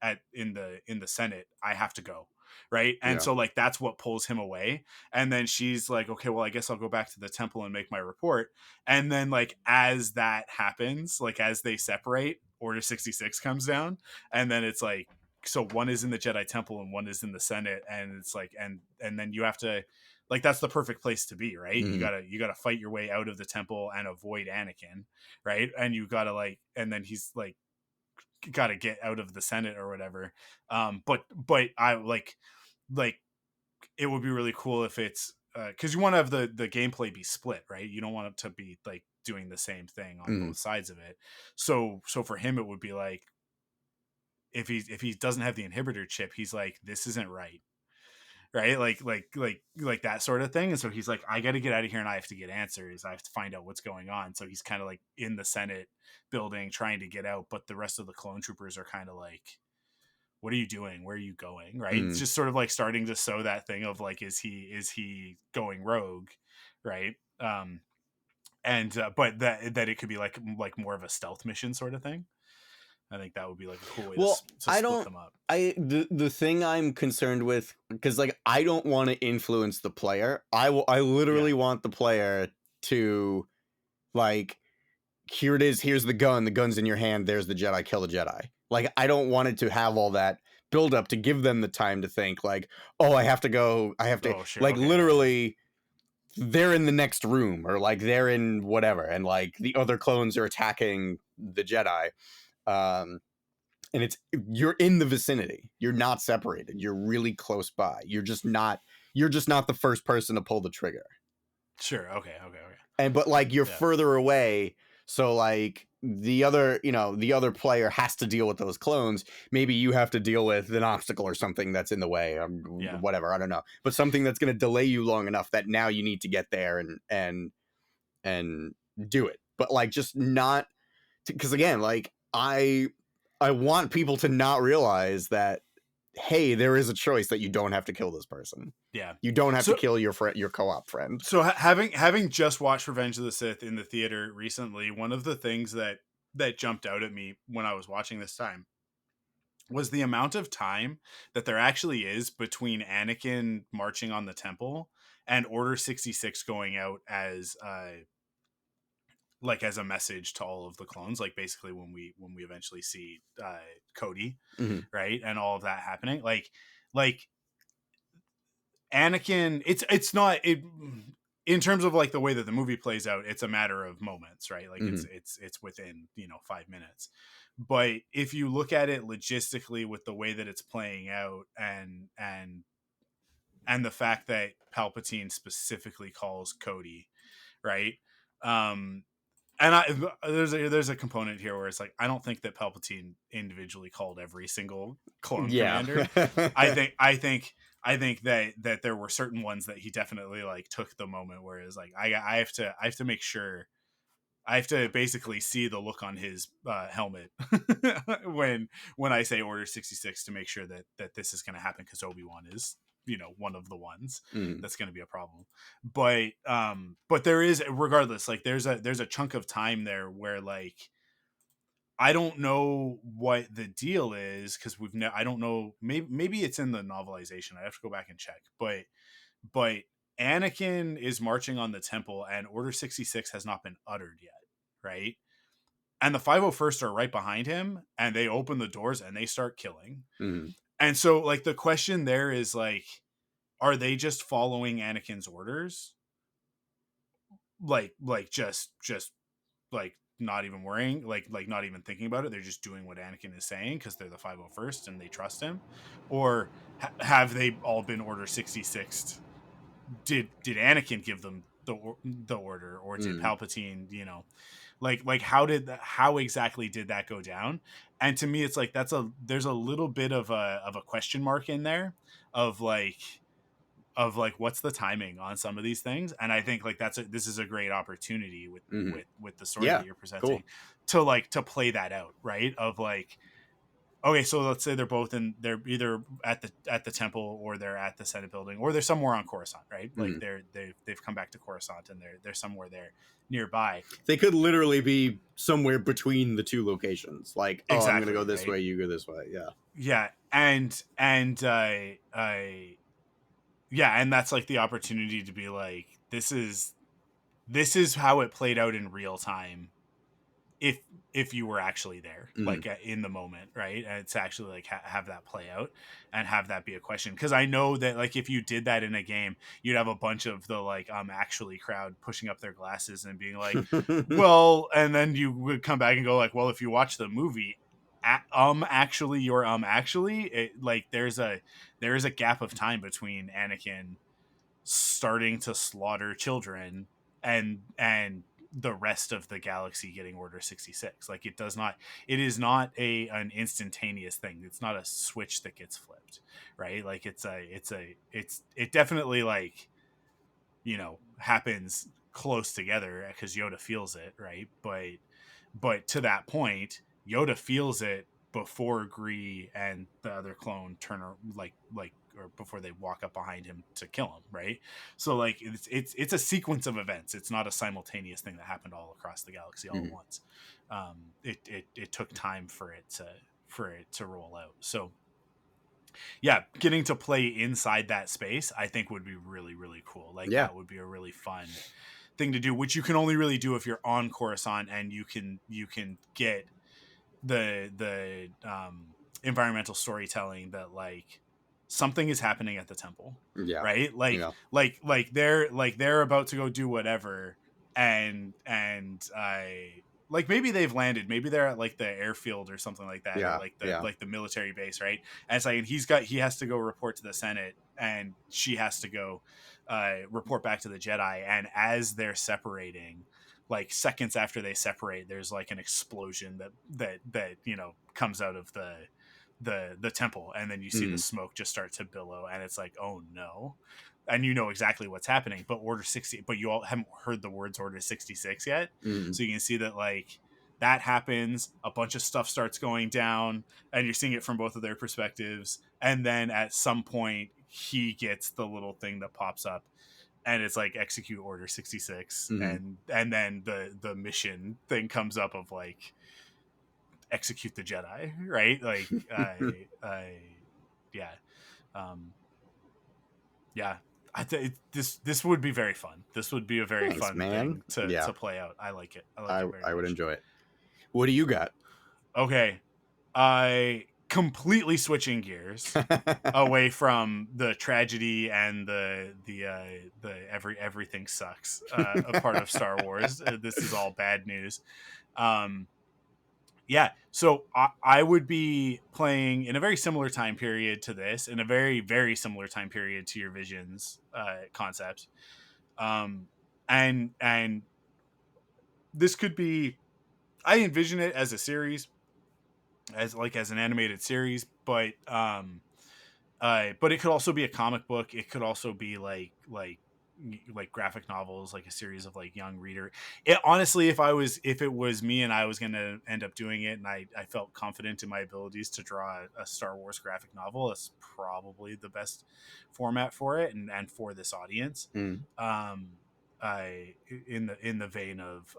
the Senate, I have to go, right? And so like that's what pulls him away. And then she's like, okay, well, I guess I'll go back to the temple and make my report. And then like as that happens, like as they separate, Order 66 comes down, and then it's like, so one is in the Jedi Temple and one is in the Senate, and it's like, and then you have to, like, that's the perfect place to be, right? You gotta fight your way out of the temple and avoid Anakin, right? And you gotta like, and then he's like, got to get out of the Senate or whatever. But I like it would be really cool if it's because you want to have the gameplay be split, right? You don't want it to be like doing the same thing on both sides of it. So for him, it would be like, if he doesn't have the inhibitor chip, he's like, this isn't right. Right, like that sort of thing. And so he's like, I got to get out of here, and I have to get answers. I have to find out what's going on. So he's kind of like in the Senate building trying to get out, but the rest of the clone troopers are kind of like, what are you doing? Where are you going? Right? It's just sort of like starting to sow that thing of like, is he going rogue? Right. And but that it could be like more of a stealth mission sort of thing. I think that would be like a cool way to split them up. The thing I'm concerned with, because like I don't want to influence the player. I literally want the player to like, here it is, here's the gun's in your hand, there's the Jedi, kill the Jedi. Like, I don't want it to have all that build up to give them the time to think like, oh, I have to go, literally they're in the next room, or like they're in whatever, and like the other clones are attacking the Jedi. And you're in the vicinity, you're not separated, you're really close by, you're just not the first person to pull the trigger. Sure. Okay. But like you're further away, so like the other player has to deal with those clones. Maybe you have to deal with an obstacle or something that's in the way, or whatever, I don't know, but something that's going to delay you long enough that now you need to get there and do it. But like, just not, because again, like I want people to not realize that, hey, there is a choice that you don't have to kill this person. Yeah. You don't have to kill your co-op friend. So having just watched Revenge of the Sith in the theater recently, one of the things that jumped out at me when I was watching this time was the amount of time that there actually is between Anakin marching on the temple and Order 66 going out as like as a message to all of the clones, like basically when we eventually see Cody, right, and all of that happening, like Anakin, it's not it in terms of like the way that the movie plays out, it's a matter of moments, right? Like it's within 5 minutes. But if you look at it logistically with the way that it's playing out, and the fact that Palpatine specifically calls Cody, right? And there's a component here where it's like, I don't think that Palpatine individually called every single clone commander. I I think that there were certain ones that he definitely like took the moment where it's like I have to make sure I have to basically see the look on his helmet when I say Order 66 to make sure that this is going to happen, because Obi-Wan is, you know, one of the ones that's going to be a problem. But there is, regardless, like there's a chunk of time there where like I don't know what the deal is, because I don't know, maybe it's in the novelization. I have to go back and check, but Anakin is marching on the temple and Order 66 has not been uttered yet, right? And the 501st are right behind him and they open the doors and they start killing. And so like the question there is like, are they just following Anakin's orders? Like just like not even worrying, like not even thinking about it. They're just doing what Anakin is saying because they're the 501st and they trust him. Or have they all been Order 66? Did Anakin give them the order, or did Palpatine, you know, like how exactly did that go down? And to me it's like there's a little bit of a question mark in there of like what's the timing on some of these things. And I think like this is a great opportunity with the story that you're presenting, cool. to play that out, right? Of like, okay, so let's say they're either at the temple, or they're at the Senate building, or they're somewhere on Coruscant, right? Like they've come back to Coruscant and they're somewhere there nearby. They could literally be somewhere between the two locations. Like, oh, exactly, I'm gonna go this right? way, you go this way. Yeah. Yeah. And yeah, and that's like the opportunity to be like, this is how it played out in real time, if you were actually there, like in the moment, right? And it's actually like have that play out and have that be a question, because I know that like if you did that in a game, you'd have a bunch of the like actually crowd pushing up their glasses and being like, well, and then you would come back and go like, well, if you watch the movie, actually your actually it, like there is a gap of time between Anakin starting to slaughter children and the rest of the galaxy getting Order 66. Like it is not an instantaneous thing. It's not a switch that gets flipped, right? Like it definitely, like, you know, happens close together because Yoda feels it, right? But to that point, Yoda feels it before Gree and the other clone turn, or before they walk up behind him to kill him, right? So like it's a sequence of events. It's not a simultaneous thing that happened all across the galaxy all at once. It took time for it to roll out. So yeah, getting to play inside that space, I think would be really, really cool. Like that would be a really fun thing to do, which you can only really do if you're on Coruscant and you can get the environmental storytelling that like something is happening at the temple, right? Like they're about to go do whatever, and I like maybe they've landed, maybe they're at like the airfield or something like that, or like the military base, right? And it's like, and he has to go report to the Senate, and she has to go report back to the Jedi, and as they're separating, like seconds after they separate, there's like an explosion that you know comes out of the temple, and then you see the smoke just start to billow, and it's like, oh no. And you know exactly what's happening, but you all haven't heard the words Order 66 yet. So you can see that like that happens, a bunch of stuff starts going down, and you're seeing it from both of their perspectives, and then at some point he gets the little thing that pops up, and it's like execute Order 66, and then the mission thing comes up of like execute the Jedi, right? Like yeah, yeah. This would be very fun. This would be a very fun thing to play out. I like it. I would enjoy it. What do you got? Okay, I completely switching gears away from the tragedy and the everything sucks a part of Star Wars. This is all bad news. Yeah, so I would be playing in a very similar time period to this, in a very, very similar time period to your Visions concept. And this could be, I envision it as a series, as an animated series, but But it could also be a comic book. It could also be like graphic novels, like a series of like young reader. It honestly, if it was me and I was going to end up doing it, and I felt confident in my abilities to draw a Star Wars graphic novel, that's probably the best format for it, and for this audience. Mm. I in the vein of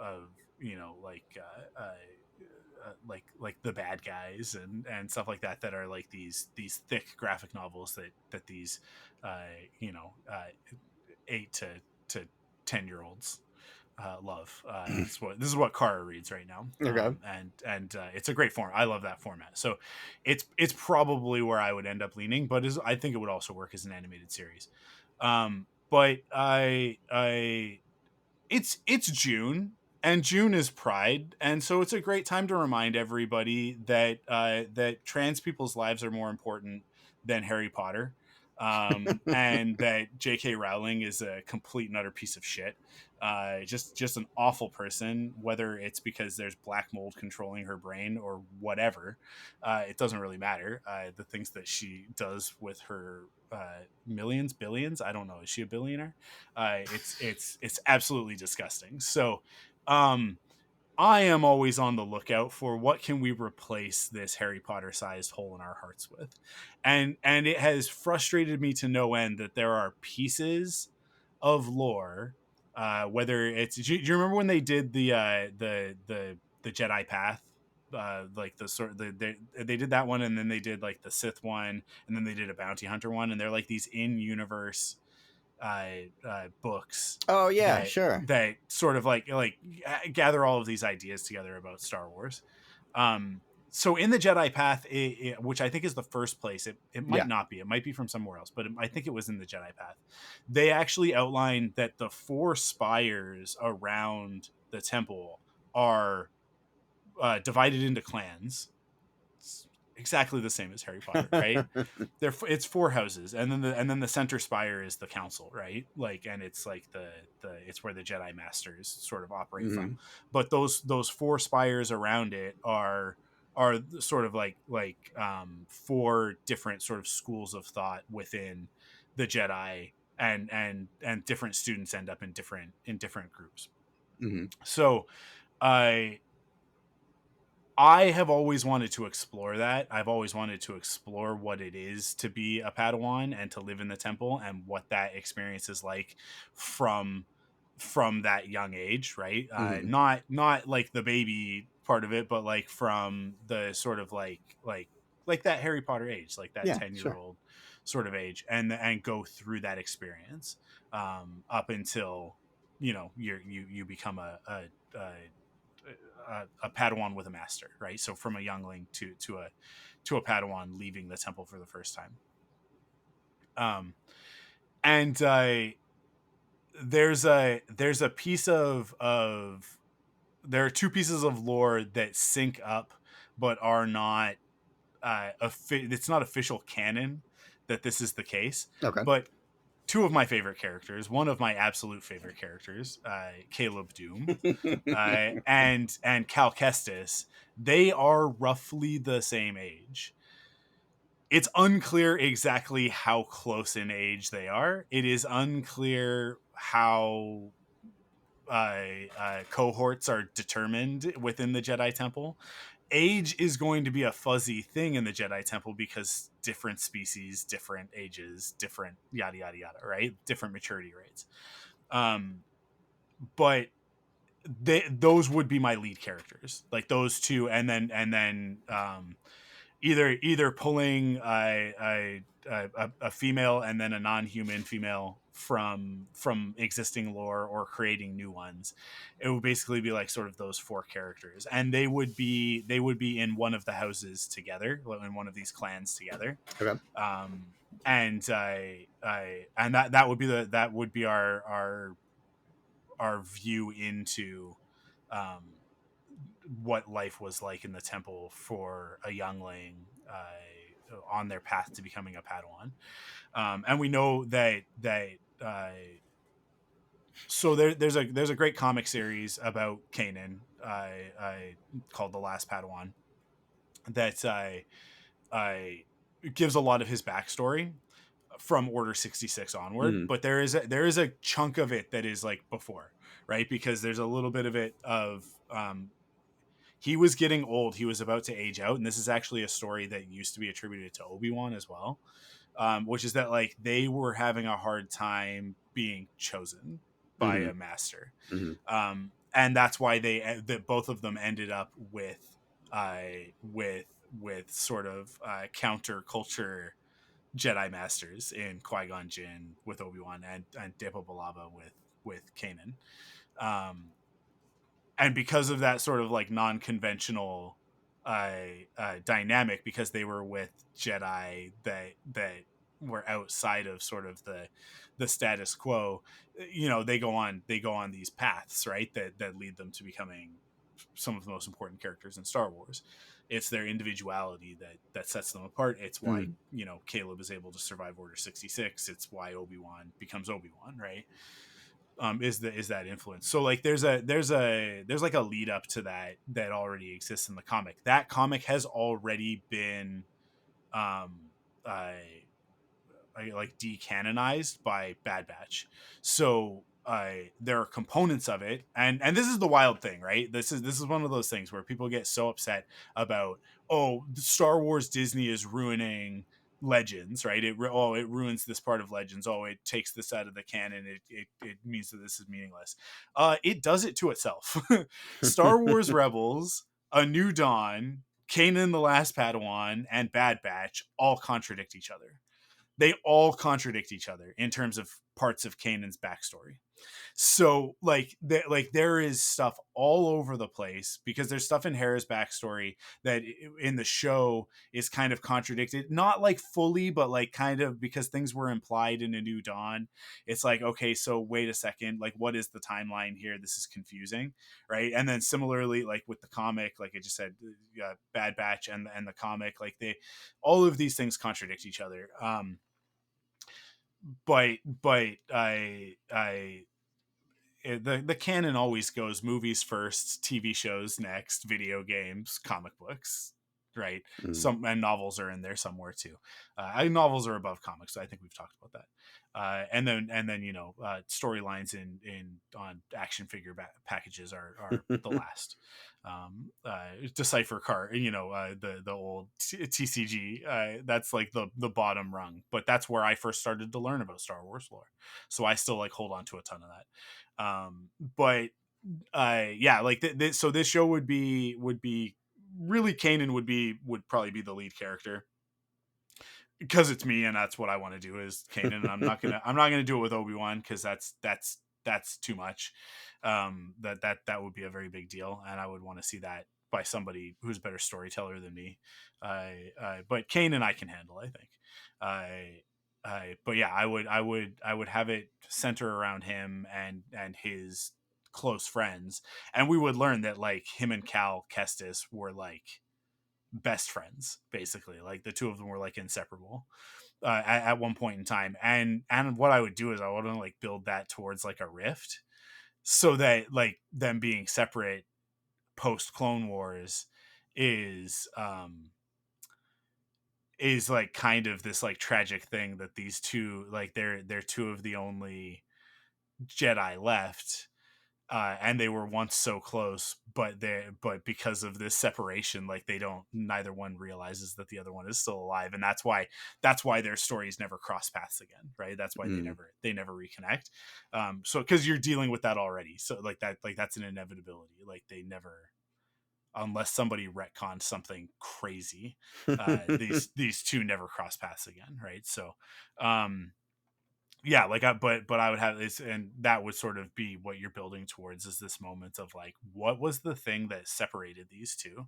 like the bad guys and stuff like that are like these thick graphic novels that these uh, you know uh, 8 to 10 year olds love. This is what Kara reads right now, Okay. and it's a great form. I love that format. So it's probably where I would end up leaning, but I think it would also work as an animated series. But I it's June, and June is Pride, and so it's a great time to remind everybody that trans people's lives are more important than Harry Potter, and that J.K. Rowling is a complete and utter piece of shit. Just an awful person. Whether it's because there's black mold controlling her brain or whatever, it doesn't really matter. The things that she does with her millions, billions. I don't know. Is she a billionaire? It's absolutely disgusting. So, um, I am always on the lookout for what can we replace this Harry Potter sized hole in our hearts with, and it has frustrated me to no end that there are pieces of lore. Whether it's do you remember when they did the Jedi Path, like the sort of they did that one, and then they did like the Sith one, and then they did a Bounty Hunter one, and they're like these in universe books Oh yeah, that sure. sort of like gather all of these ideas together about Star Wars. So in the Jedi Path, which I think is the first place, it might Yeah. not be. It might be from somewhere else, but I think it was in the Jedi Path. They actually outlined that the 4 spires around the temple are divided into clans. It's exactly the same as Harry Potter, right? It's 4 houses, and then the center spire is the council, right? Like, and it's like the it's where the Jedi Masters sort of operate from. Hmm. But those 4 spires around it are sort of like 4 different sort of schools of thought within the Jedi, and different students end up in different groups. Hmm. So I have always wanted to explore that. I've always wanted to explore what it is to be a Padawan and to live in the temple, and what that experience is like from that young age, right? Hmm. Not like the baby part of it, but like from the sort of like that Harry Potter age, like that Yeah, 10-year sure. old sort of age, and go through that experience up until you become a Padawan with a master, right? So from a youngling to a Padawan leaving the temple for the first time. And there's a piece of there are 2 pieces of lore that sync up but are not it's not official canon that this is the case, Okay. but 2 of my favorite characters, one of my absolute favorite characters, Caleb Doom, and Cal Kestis, they are roughly the same age. It's unclear exactly how close in age they are. It is unclear how cohorts are determined within the Jedi Temple. Age is going to be a fuzzy thing in the Jedi Temple because different species, different ages, different yada yada yada, right? Different maturity rates. Um, but those would be my lead characters, like those 2, and then either pulling a female and then a non-human female from existing lore, or creating new ones. It would basically be like sort of those 4 characters, and they would be in one of the houses together, in one of these clans together. Okay. um and that would be our view into um what life was like in the temple for a youngling on their path to becoming a Padawan. And we know that so there's a great comic series about Kanan, called The Last Padawan, that I gives a lot of his backstory from Order 66 onward, Mm. but there is a chunk of it that is like before, right? Because there's a little bit of it of he was getting old, he was about to age out, and this is actually a story that used to be attributed to Obi-Wan as well, which is that like they were having a hard time being chosen by Mm-hmm. a master, Mm-hmm. and that's why that both of them ended up uh, with sort of counter culture Jedi masters in Qui-Gon Jinn with Obi-Wan and Depa Billaba with Kanan. Um, and because of that sort of like non-conventional dynamic, because they were with Jedi that were outside of sort of the status quo, they go on these paths, right, that lead them to becoming some of the most important characters in Star Wars. It's their individuality that sets them apart. It's why, Mm. Caleb is able to survive Order 66. It's why Obi-Wan becomes Obi-Wan, right? Is that influence. So like there's like a lead up to that already exists in the comic. That comic has already been um uh like decanonized by Bad Batch. So there are components of it, and this is the wild thing, right? This is one of those things where people get so upset about, oh, Star Wars Disney is ruining Legends, right? It ruins this part of Legends. Oh, it takes this out of the canon. It means that this is meaningless. It does it to itself. Star Wars Rebels, A New Dawn, Kanan the Last Padawan, and Bad Batch all contradict each other. They all contradict each other in terms of parts of Kanan's backstory. So like there is stuff all over the place, because there's stuff in Hera's backstory that in the show is kind of contradicted, not like fully, but like kind of, because things were implied in A New Dawn. It's like, okay, so wait a second, like what is the timeline here? This is confusing, right? And then similarly, like with the comic, like I just said, Bad Batch and the comic, like all of these things contradict each other. But the canon always goes movies first, TV shows next, video games, comic books, right? Mm. Some and novels are in there somewhere too. Novels are above comics, so I think we've talked about that. And then storylines in on action figure packages are the last. Decipher card, the old TCG. That's like the bottom rung, but that's where I first started to learn about Star Wars lore. So I still like hold on to a ton of that. But yeah, like so this show would be really, Kanan would probably be the lead character, because it's me and that's what I want to do is Kanan, and I'm not gonna do it with Obi-Wan, because that's too much. That would be a very big deal, and I would want to see that by somebody who's a better storyteller than me. But Kanan I can handle, I think. But yeah, I would have it center around him and his close friends, and we would learn that like him and Cal Kestis were like best friends, basically. Like the two of them were like inseparable at one point in time. And what I would do is I would like build that towards like a rift, so that like them being separate post Clone Wars is like kind of this like tragic thing, that these two, like they're two of the only Jedi left, and they were once so close, but because of this separation, like they don't, neither one realizes that the other one is still alive, and that's why their stories never cross paths again, right? That's why Mm. they never reconnect. So because you're dealing with that already, so like that's an inevitability. Like they never, unless somebody retcons something crazy, these two never cross paths again, right? So yeah, like but I would have this, and that would sort of be what you're building towards, is this moment of like, what was the thing that separated these two?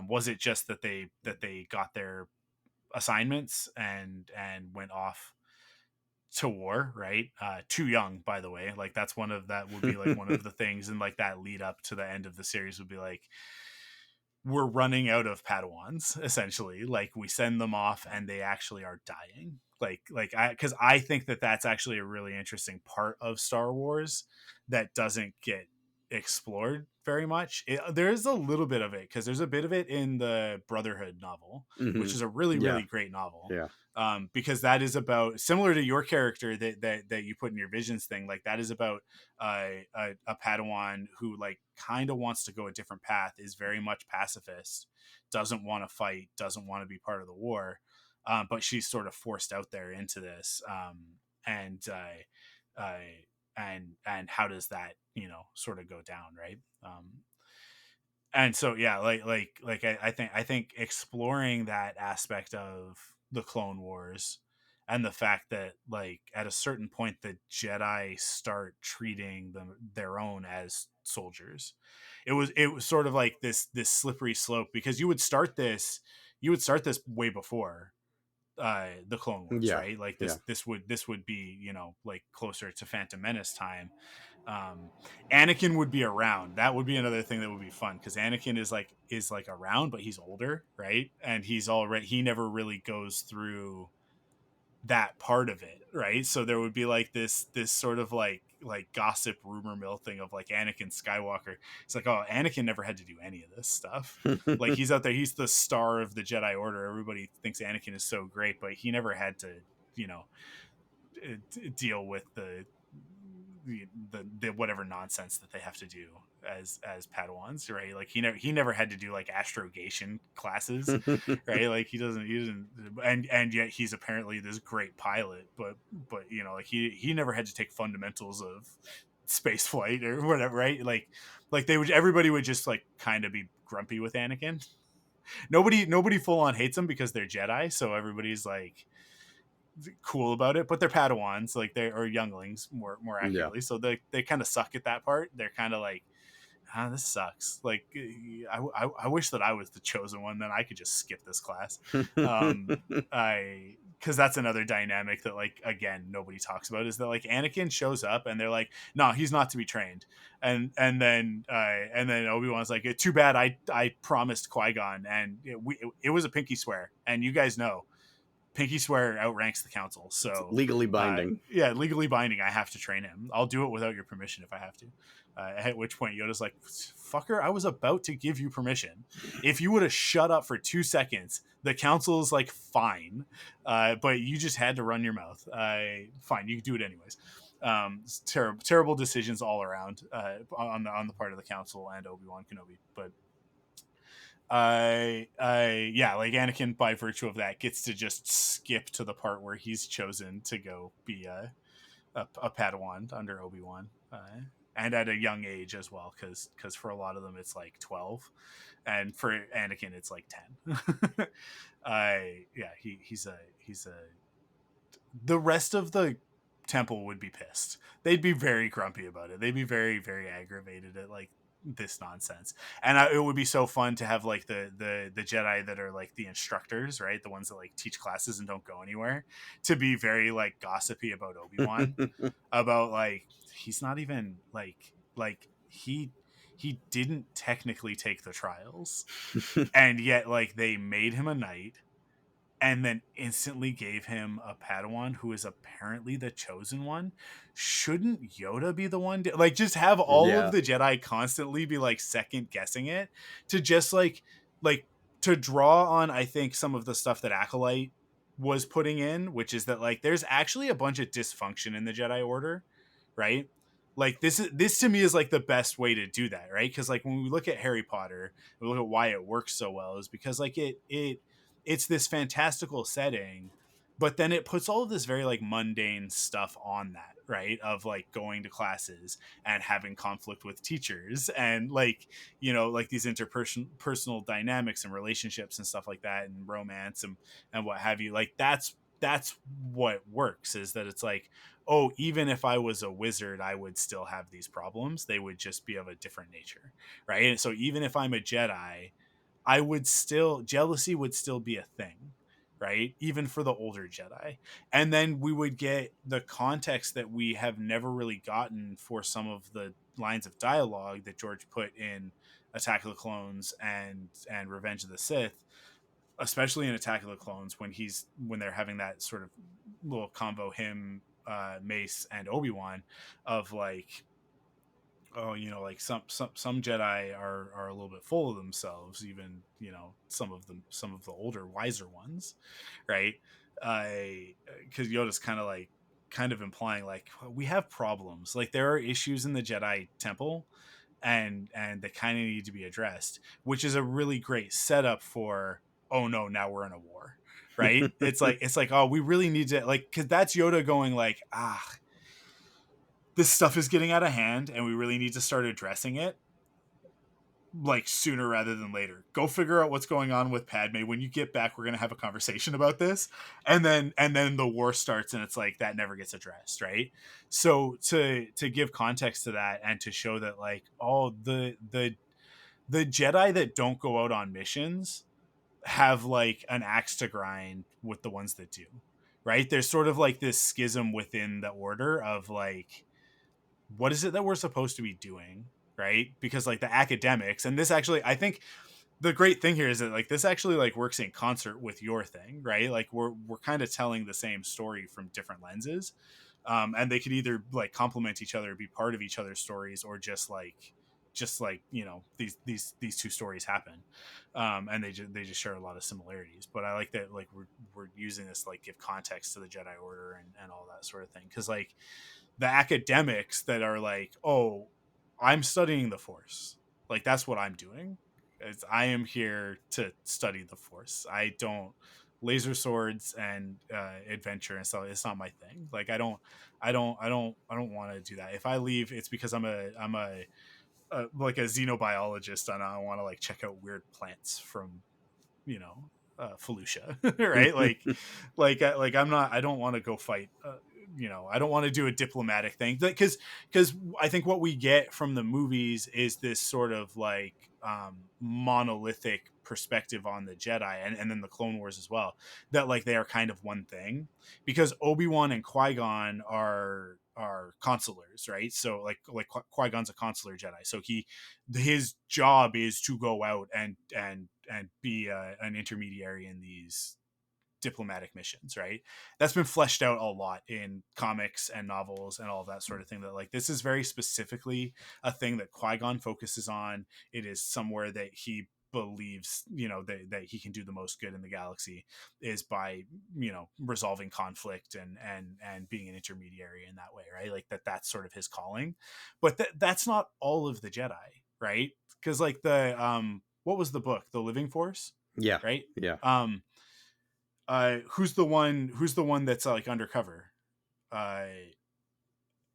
Was it just that they got their assignments and went off to war, right? Too young, by the way. Like that would be like one of the things, and like that lead up to the end of the series would be like, we're running out of Padawans, essentially. Like we send them off and they actually are dying. Because I think that that's actually a really interesting part of Star Wars that doesn't get explored very much. There is a little bit of it because there's a bit of it in the Brotherhood novel, which is a really Yeah. really great novel. Yeah. Because that is about, similar to your character that you put in your visions thing, like that is about a Padawan who like kind of wants to go a different path, is very much pacifist, doesn't want to fight, doesn't want to be part of the war, but she's sort of forced out there into this, and and how does that, you know, sort of go down, right? And so yeah, I think exploring that aspect of the Clone Wars, and the fact that like at a certain point the Jedi start treating them their own as soldiers. It was sort of like this slippery slope, because you would start this way before the Clone Wars, Yeah. right? Like Yeah. this would be, you know, like closer to Phantom Menace time. um Anakin would be around. That would be another thing that would be fun, because Anakin is like around, but he's older, right? And he never really goes through that part of it, right? So there would be like this sort of like gossip rumor mill thing of like Anakin Skywalker. It's like, oh, Anakin never had to do any of this stuff. Like he's out there, he's the star of the Jedi Order. Everybody thinks Anakin is so great, but he never had to, you know, deal with the whatever nonsense that they have to do as Padawans, right? Like he never had to do like astrogation classes, right? Like he doesn't, and yet he's apparently this great pilot, but you know, like he never had to take fundamentals of space flight or whatever, right? Like everybody would just like kind of be grumpy with Anakin. Nobody full on hates him because they're Jedi, so everybody's like cool about it, but they're Padawans, like they are younglings more Yeah. accurately, so they kind of suck at that part. They're kind of like, this sucks. Like I wish that I was the chosen one, then I could just skip this class. I Because that's another dynamic that, like, again, nobody talks about, is that like Anakin shows up and they're like, no, he's not to be trained, and then Obi-Wan's like, too bad, I promised Qui-Gon, and it was a pinky swear, and you guys know pinky swear outranks the council. It's So, legally binding. yeah, legally binding. I have to train him. I'll do it without your permission if I have to. At which point Yoda's like, "Fucker, I was about to give you permission. If you would have shut up for 2 seconds, the council's like, fine, but you just had to run your mouth. Fine, you can do it anyways." Terrible decisions all around, on the part of the council and Obi-Wan Kenobi, but yeah, like Anakin, by virtue of that, gets to just skip to the part where he's chosen to go be a Padawan under Obi-Wan, and at a young age as well, because for a lot of them it's like 12, and for Anakin it's like 10. Yeah, he's a the rest of the temple would be pissed. They'd be very grumpy about it. They'd be very very aggravated at like this nonsense. And it would be so fun to have like the Jedi that are like the instructors, right, the ones that like teach classes and don't go anywhere, to be very like gossipy about Obi-Wan, about like he's not even like he didn't technically take the trials, and yet like they made him a knight and then instantly gave him a Padawan who is apparently the chosen one. Shouldn't Yoda be the one to, like, just have all of Yeah. the Jedi constantly be like second guessing it, to just like to draw on, I think, some of the stuff that Acolyte was putting in, which is that like there's actually a bunch of dysfunction in the Jedi Order, right? Like this to me is like the best way to do that, right? Because like when we look at Harry Potter, we look at why it works so well, is because like it's this fantastical setting, but then it puts all of this very like mundane stuff on that, right, of like going to classes and having conflict with teachers, and like, you know, like these interpersonal dynamics and relationships and stuff like that, and romance and what have you. Like that's what works, is that it's like, oh, even if I was a wizard I would still have these problems, they would just be of a different nature, right? And so even if I'm a Jedi, I would still, jealousy would still be a thing, right? Even for the older Jedi. And then we would get the context that we have never really gotten for some of the lines of dialogue that George put in Attack of the Clones and Revenge of the Sith, especially in Attack of the Clones, when they're having that sort of little convo, him, Mace and Obi-Wan, of like, oh, you know, like some Jedi are a little bit full of themselves, even, you know, some of the older wiser ones, right? I Because Yoda's kind of implying like we have problems, like there are issues in the Jedi Temple, and they kind of need to be addressed, which is a really great setup for, oh no, now we're in a war, right? It's like, oh, we really need to, like, because that's Yoda going like, this stuff is getting out of hand and we really need to start addressing it like sooner rather than later. Go figure out what's going on with Padme. When you get back, we're gonna have a conversation about this, and then the war starts, and it's like that never gets addressed, right? So to give context to that and to show that like all the Jedi that don't go out on missions have like an axe to grind with the ones that do, right? There's sort of like this schism within the order of like, what is it that we're supposed to be doing, right? Because like the academics, and this actually, I think the great thing here is that like this actually like works in concert with your thing, right? Like we're kind of telling the same story from different lenses, and they could either like complement each other, be part of each other's stories, or just like, you know, these two stories happen, and they just share a lot of similarities. But I like that like we're using this like give context to the Jedi Order and all that sort of thing, because like the academics that are like, oh, I'm studying the Force, like that's what I'm doing. I am here to study the Force. I don't laser swords and adventure and stuff. It's not my thing. Like I don't want to do that. If I leave, it's because I'm a like a xenobiologist and I want to like check out weird plants from, you know, Felucia, right? Like I'm not. I don't want to go fight. You know, I don't want to do a diplomatic thing, because I think what we get from the movies is this sort of like monolithic perspective on the Jedi, and then the Clone Wars as well, that like they are kind of one thing, because Obi-Wan and Qui-Gon are consulars, right? So like Qui-Gon's a consular Jedi, so his job is to go out and be an intermediary in these diplomatic missions, right? That's been fleshed out a lot in comics and novels and all of that sort of thing, that like this is very specifically a thing that Qui-Gon focuses on. It is somewhere that he believes, you know, that he can do the most good in the galaxy is by, you know, resolving conflict and being an intermediary in that way, right? Like that's sort of his calling. But that's not all of the Jedi, right? Because like the what was the book, The Living Force? Yeah. Right. Yeah. Who's the one that's like undercover? uh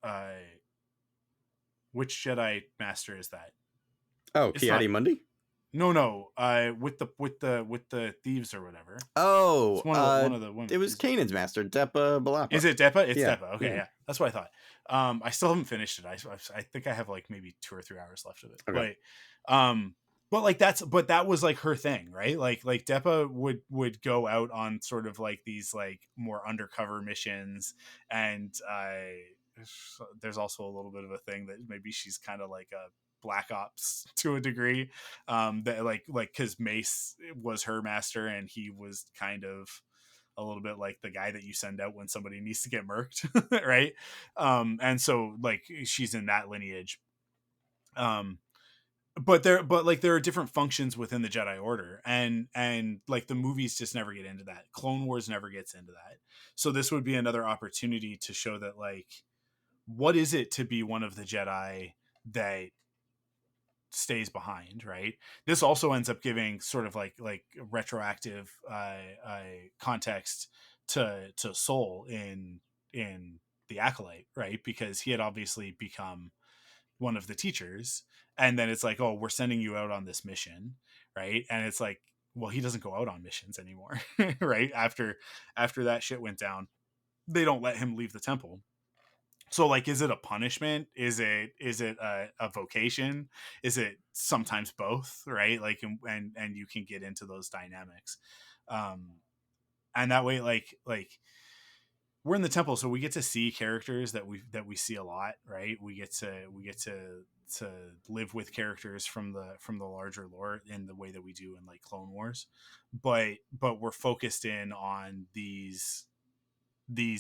uh which Jedi master is that? Oh, It's not, Ki-Adi-Mundi? no, with the thieves or whatever. Oh, It's one of the women. it was Kanan's master, Depa Billapa. Is it Depa? It's Yeah, Depa. Okay, yeah. yeah, that's what I thought. I still haven't finished it. I think I have like maybe 2 or 3 hours left of it. Okay. But like that was like her thing, right? Like Depa would go out on sort of like these like more undercover missions, and there's also a little bit of a thing that maybe she's kind of like a black ops to a degree, that like because Mace was her master, and he was kind of a little bit like the guy that you send out when somebody needs to get murked, right? And so like she's in that lineage. um but like there are different functions within the Jedi Order, and like the movies just never get into that. Clone Wars never gets into that. So this would be another opportunity to show that like, what is it to be one of the Jedi that stays behind, right? This also ends up giving sort of like retroactive context to Soul in the Acolyte, right? Because he had obviously become one of the teachers, and then it's like, oh, we're sending you out on this mission, right? And it's like, well, he doesn't go out on missions anymore, right? After that shit went down, they don't let him leave the temple. So like, is it a punishment? Is it a vocation? Is it sometimes both, right? Like, and you can get into those dynamics, um and that way like we're in the temple, so we get to see characters that we see a lot, right? We get to live with characters from the larger lore in the way that we do in like Clone Wars, but we're focused in on these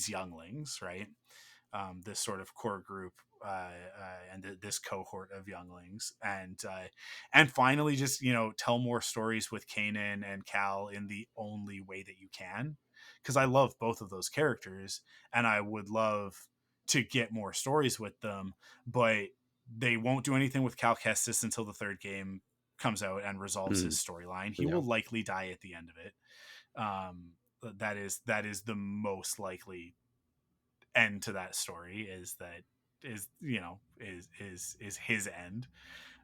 younglings, right? This sort of core group this cohort of younglings, and finally just tell more stories with Kanan and Cal in the only way that you can, because I love both of those characters and I would love to get more stories with them, but they won't do anything with Cal Kestis until the third game comes out and resolves his storyline. He will likely die at the end of it. That is the most likely end to that story, is his end.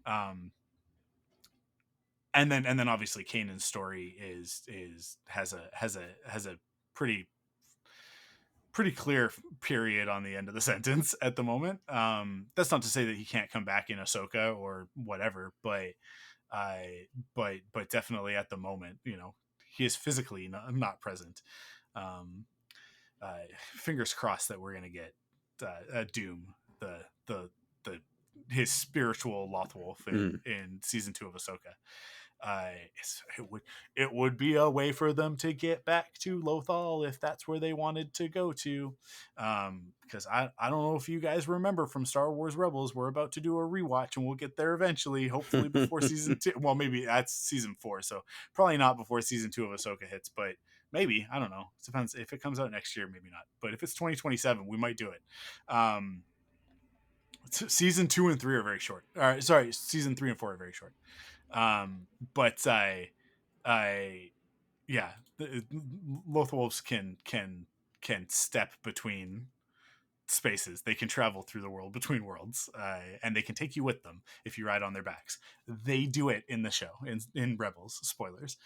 And then obviously Kanan's story has a pretty clear period on the end of the sentence at the moment. That's not to say that he can't come back in Ahsoka or whatever, but definitely at the moment, he is physically not present. Fingers crossed that we're gonna get Doom, the his spiritual Lothwolf in season 2 of Ahsoka. It would be a way for them to get back to Lothal if that's where they wanted to go to, because I don't know if you guys remember from Star Wars Rebels, we're about to do a rewatch and we'll get there eventually, hopefully before season 2. Well, maybe that's season 4, so probably not before season 2 of Ahsoka hits, but maybe, I don't know, it depends. If it comes out next year, maybe not, but if it's 2027, we might do it. Season 2 and 3 are very short. Sorry, season 3 and 4 are very short. But yeah, Lothwolves can step between spaces. They can travel through the world between worlds, and they can take you with them if you ride on their backs. They do it in the show, in Rebels. Spoilers.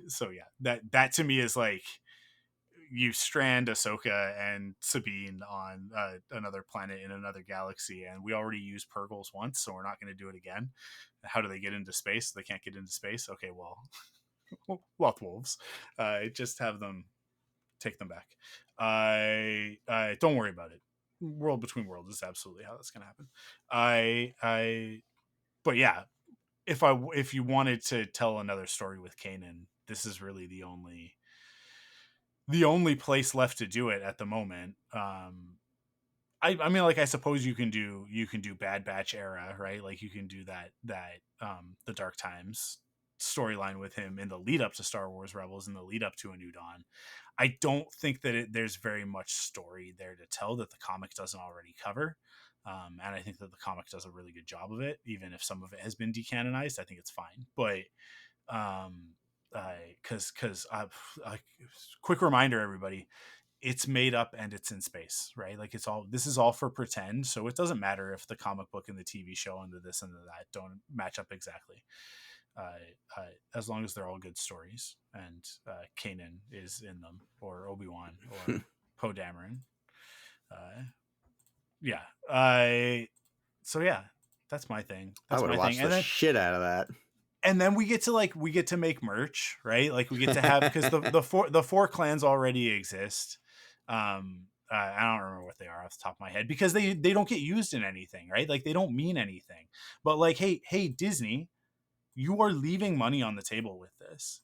So yeah, that to me is like, you strand Ahsoka and Sabine on another planet in another galaxy, and we already used Purgles once, so we're not going to do it again. How do they get into space? They can't get into space. Okay, well, Lothwolves. Just have them take them back. Don't worry about it. World between worlds is absolutely how that's going to happen. But yeah, if you wanted to tell another story with Kanan, this is really the only place left to do it at the moment. I mean, like, I suppose you can do Bad Batch era, right? Like, you can do that the Dark Times storyline with him in the lead up to Star Wars Rebels, in the lead up to A New Dawn. I don't think that there's very much story there to tell that the comic doesn't already cover. And I think that the comic does a really good job of it, even if some of it has been decanonized. I think it's fine, but because quick reminder, everybody, it's made up and it's in space, right? Like, this is all for pretend, so it doesn't matter if the comic book and the TV show and the this and the that don't match up exactly, as long as they're all good stories and Kanan is in them, or Obi-Wan, or Poe Dameron. So yeah, that's my thing. I would watch the shit out of that. And then we get to make merch, right? Like, we get to have, because the four clans already exist. I don't remember what they are off the top of my head, because they don't get used in anything, right? Like, they don't mean anything. But like, hey Disney, you are leaving money on the table with this.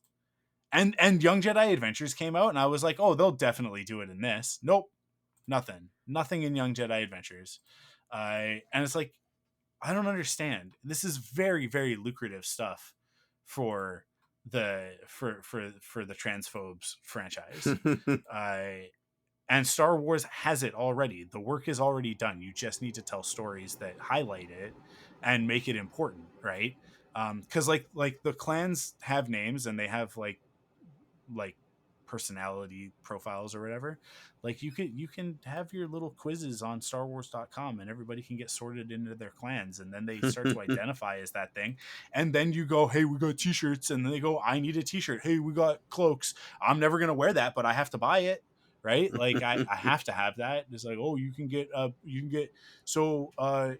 And Young Jedi Adventures came out, and I was like, oh, they'll definitely do it in this. Nope, nothing in Young Jedi Adventures. And it's like, I don't understand. This is very, very lucrative stuff for the Transphobes franchise. And Star Wars has it already. The work is already done. You just need to tell stories that highlight it and make it important, right? Because like the clans have names and they have like personality profiles or whatever. Like, you can have your little quizzes on StarWars.com and everybody can get sorted into their clans, and then they start to identify as that thing. And then you go, hey, we got t-shirts, and then they go, I need a t-shirt. Hey, we got cloaks. I'm never gonna wear that, but I have to buy it, right? Like, I have to have that. It's like, oh, you can get so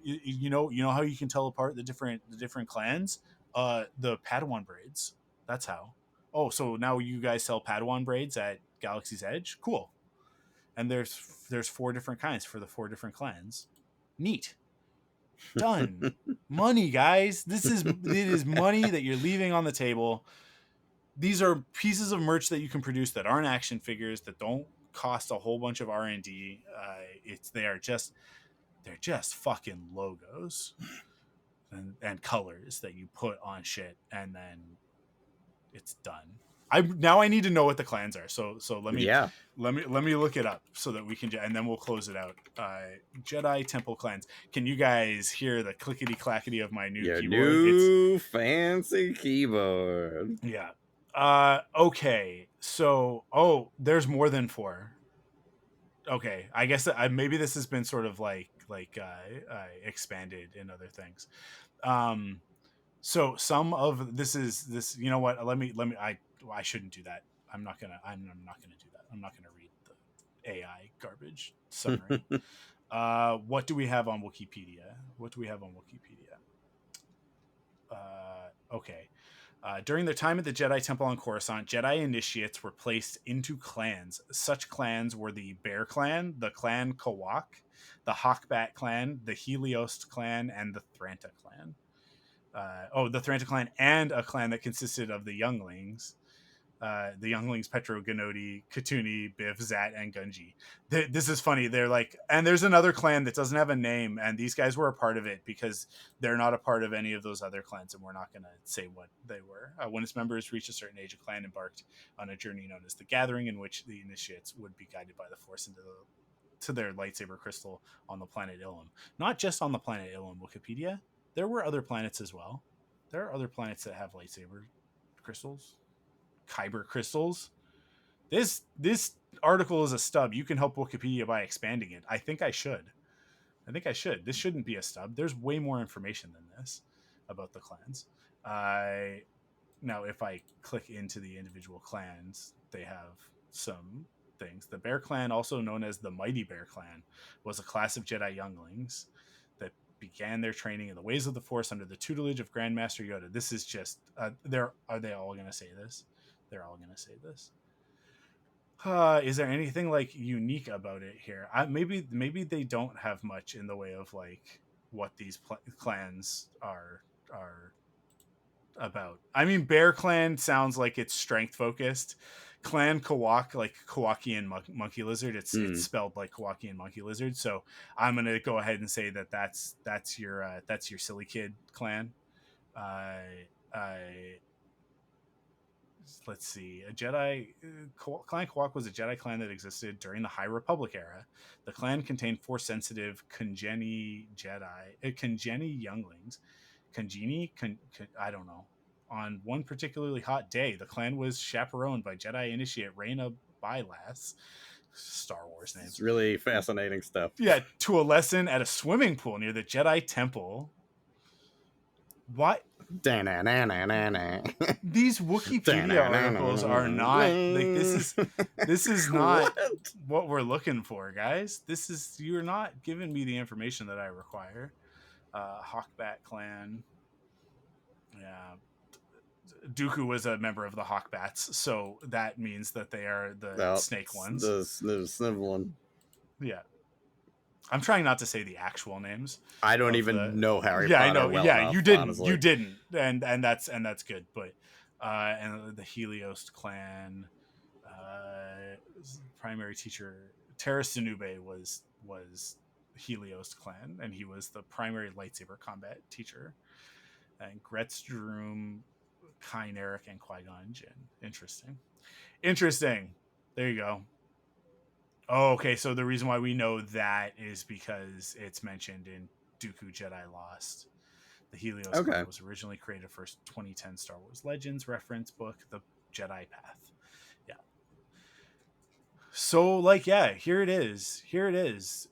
you know how you can tell apart the different clans, the Padawan braids. That's how. Oh, so now you guys sell Padawan braids at Galaxy's Edge? Cool. And there's 4 different kinds for the 4 different clans. Neat. Done. Money, guys. It is money that you're leaving on the table. These are pieces of merch that you can produce that aren't action figures, that don't cost a whole bunch of R&D. they're just fucking logos and colors that you put on shit, and then it's done. I need to know what the clans are. So let me look it up so that we can, and then we'll close it out. Jedi Temple clans. Can you guys hear the clickety clackety of my new keyboard? New fancy keyboard. Yeah. Okay. So there's more than 4. Okay, I guess maybe this has been sort of like expanded in other things. So some of this. You know what? Let me. I shouldn't do that. I'm not gonna do that. I'm not gonna read the AI garbage summary. What do we have on Wikipedia? Okay. During their time at the Jedi Temple on Coruscant, Jedi initiates were placed into clans. Such clans were the Bear Clan, the Clan Kawak, the Hawkbat Clan, the Heliost Clan, and the Thranta Clan. The Thranta Clan, and a clan that consisted of the Younglings. The Younglings, Petro, Ganodi, Katuni, Biff, Zat, and Gunji. This is funny. They're like, and there's another clan that doesn't have a name, and these guys were a part of it because they're not a part of any of those other clans, and we're not going to say what they were. When its members reached a certain age, a clan embarked on a journey known as the Gathering, in which the initiates would be guided by the Force to their lightsaber crystal on the planet Ilum. Not just on the planet Ilum, Wikipedia. There were other planets as well. There are other planets that have lightsaber crystals. Kyber crystals. This article is a stub. You can help Wikipedia by expanding it. I think I should. This shouldn't be a stub. There's way more information than this about the clans. Now, if I click into the individual clans, they have some things. The Bear Clan, also known as the Mighty Bear Clan, was a class of Jedi younglings that began their training in the ways of the Force under the tutelage of Grandmaster Yoda. This is just... are they all going to say this? They're all going to say this. Is there anything like unique about it here? Maybe they don't have much in the way of like what these clans are about. I mean, Bear Clan sounds like it's strength focused. Clan Kawak, like Kawakian monkey lizard. It's spelled like Kawakian monkey lizard. So I'm gonna go ahead and say that's your silly kid clan. Let's see. A Jedi Clan Kawak was a Jedi clan that existed during the High Republic era. The clan contained Force-sensitive Kangeni younglings. I don't know. On one particularly hot day, the clan was chaperoned by Jedi initiate Reyna Bylass. Star Wars names. It's really fascinating stuff. Yeah, to a lesson at a swimming pool near the Jedi Temple. What? These Wikipedia articles are not like this is not what we're looking for, guys. You're not giving me the information that I require. Hawkbat clan. Yeah. Dooku was a member of the Hawkbats, so that means that they are the snake ones. The sniveling. Yeah. I'm trying not to say the actual names. I don't even know Harry Potter. I know. Well yeah, enough, you didn't. Honestly. You didn't, and that's good. But and the Heliost clan, primary teacher Terra Sinube was Heliost clan, and he was the primary lightsaber combat teacher. And Gretz Droom, Kine Eric, and Qui-Gon Jinn. Interesting. There you go. Oh, okay. So the reason why we know that is because it's mentioned in Dooku Jedi Lost. The Helios clan was originally created for 2010 Star Wars Legends reference book, The Jedi Path. Yeah. So, like, yeah, here it is.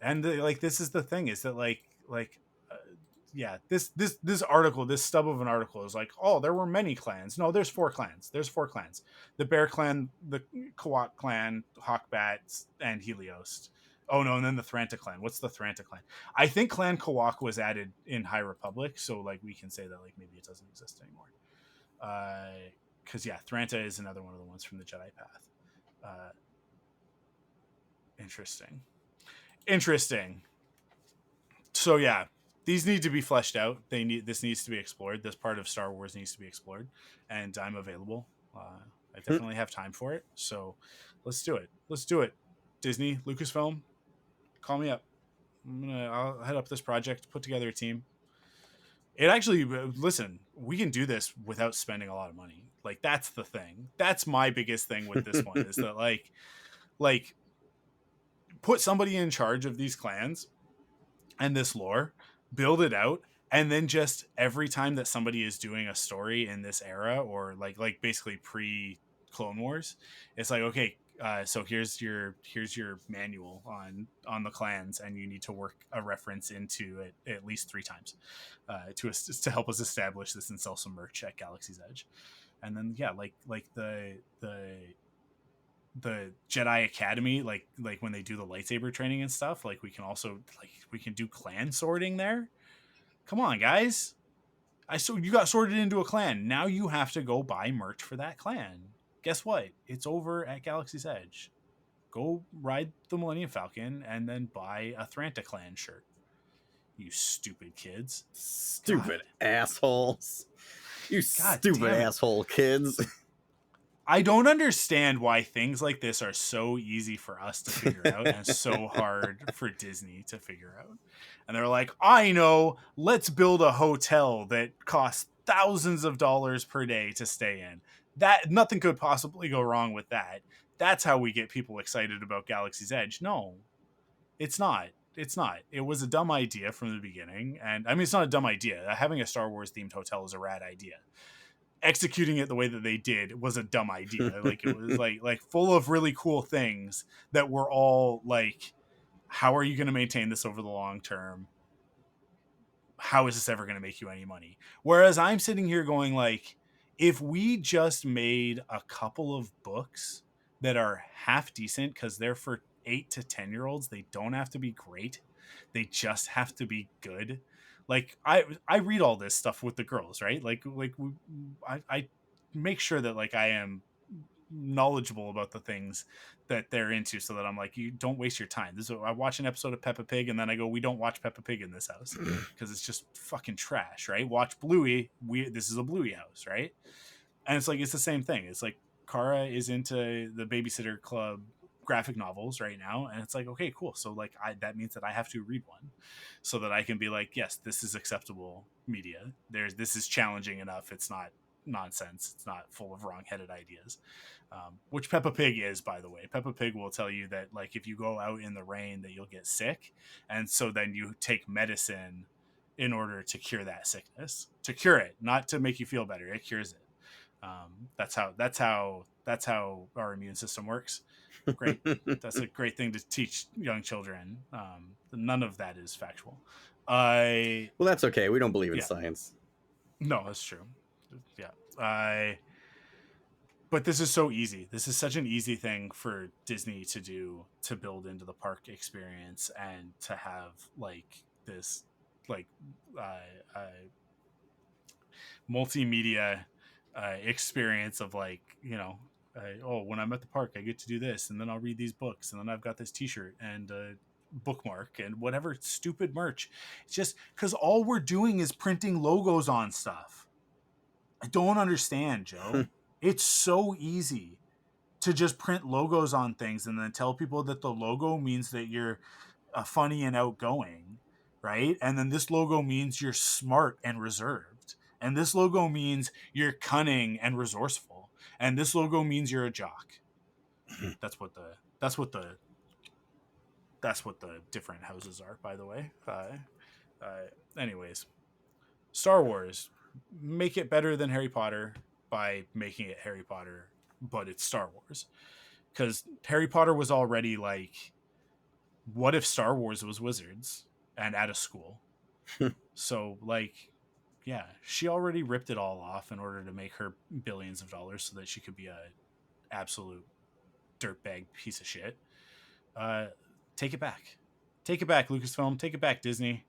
And this is the thing, is that this article, this stub of an article is like, oh, there were many clans. No, there's 4 clans. The Bear Clan, the Kawak Clan, Hawkbats, and Heliost. Oh no, and then the Thranta Clan. What's the Thranta Clan? I think Clan Kawak was added in High Republic, so like we can say that like maybe it doesn't exist anymore. Because Thranta is another one of the ones from the Jedi Path. Interesting. So yeah. These need to be fleshed out. This needs to be explored. This part of Star Wars needs to be explored, and I'm available. I definitely have time for it. So let's do it. Disney, Lucasfilm, call me up. I'll head up this project, put together a team. It actually, listen, we can do this without spending a lot of money. Like, that's the thing. That's my biggest thing with this one is that like put somebody in charge of these clans and this lore, build it out, and then just every time that somebody is doing a story in this era or like basically pre Clone Wars, it's like, okay, so here's your manual on the clans, and you need to work a reference into it at least 3 times to help us establish this and sell some merch at Galaxy's Edge. And then yeah, like the Jedi Academy, like when they do the lightsaber training and stuff, like we can also we can do clan sorting there. Come on, guys. So you got sorted into a clan. Now you have to go buy merch for that clan. Guess what? It's over at Galaxy's Edge. Go ride the Millennium Falcon and then buy a Thranta clan shirt. You stupid kids. Stupid assholes. You God stupid asshole kids. I don't understand why things like this are so easy for us to figure out and so hard for Disney to figure out. And they're like, I know, let's build a hotel that costs thousands of dollars per day to stay in. That nothing could possibly go wrong with that. That's how we get people excited about Galaxy's Edge. No, it's not. It's not. It was a dumb idea from the beginning. And I mean, it's not a dumb idea. Having a Star Wars themed hotel is a rad idea. Executing it the way that they did was a dumb idea. Like it was like full of really cool things that were all like, how are you going to maintain this over the long term? How is this ever going to make you any money? Whereas I'm sitting here going like, if we just made a couple of books that are half decent, because they're for 8 to 10-year-olds, they don't have to be great. They just have to be good. Like I read all this stuff with the girls, right? I make sure that like I am knowledgeable about the things that they're into, so that I'm like, you don't waste your time. I watch an episode of Peppa Pig and then I go, we don't watch Peppa Pig in this house because it's just fucking trash, right? Watch Bluey. This is a Bluey house, right? And it's like, it's the same thing. It's like Kara is into the Babysitter Club graphic novels right now, and it's like, okay, cool. So like that means that I have to read one so that I can be like, yes, this is acceptable media. This is challenging enough. It's not nonsense. It's not full of wrong-headed ideas. Which Peppa Pig is, by the way. Peppa Pig will tell you that like if you go out in the rain that you'll get sick, and so then you take medicine in order to cure that sickness, to cure it, not to make you feel better. It cures it. That's how our immune system works. Great. That's a great thing to teach young children. None of that is factual. Well, that's okay. We don't believe in science. No, that's true. Yeah. But this is so easy. This is such an easy thing for Disney to do, to build into the park experience and to have like this like multimedia experience of like, you know, when I'm at the park, I get to do this, and then I'll read these books, and then I've got this T-shirt and bookmark and whatever stupid merch. It's just because all we're doing is printing logos on stuff. I don't understand, Joe. It's so easy to just print logos on things and then tell people that the logo means that you're funny and outgoing, right? And then this logo means you're smart and reserved. And this logo means you're cunning and resourceful. And this logo means you're a jock. That's what the different houses are, by the way. Anyways, Star Wars, make it better than Harry Potter by making it Harry Potter, but it's Star Wars. Because Harry Potter was already like, what if Star Wars was wizards and at a school? So like, yeah, she already ripped it all off in order to make her billions of dollars so that she could be a absolute dirtbag piece of shit. Take it back. Take it back, Lucasfilm. Take it back, Disney.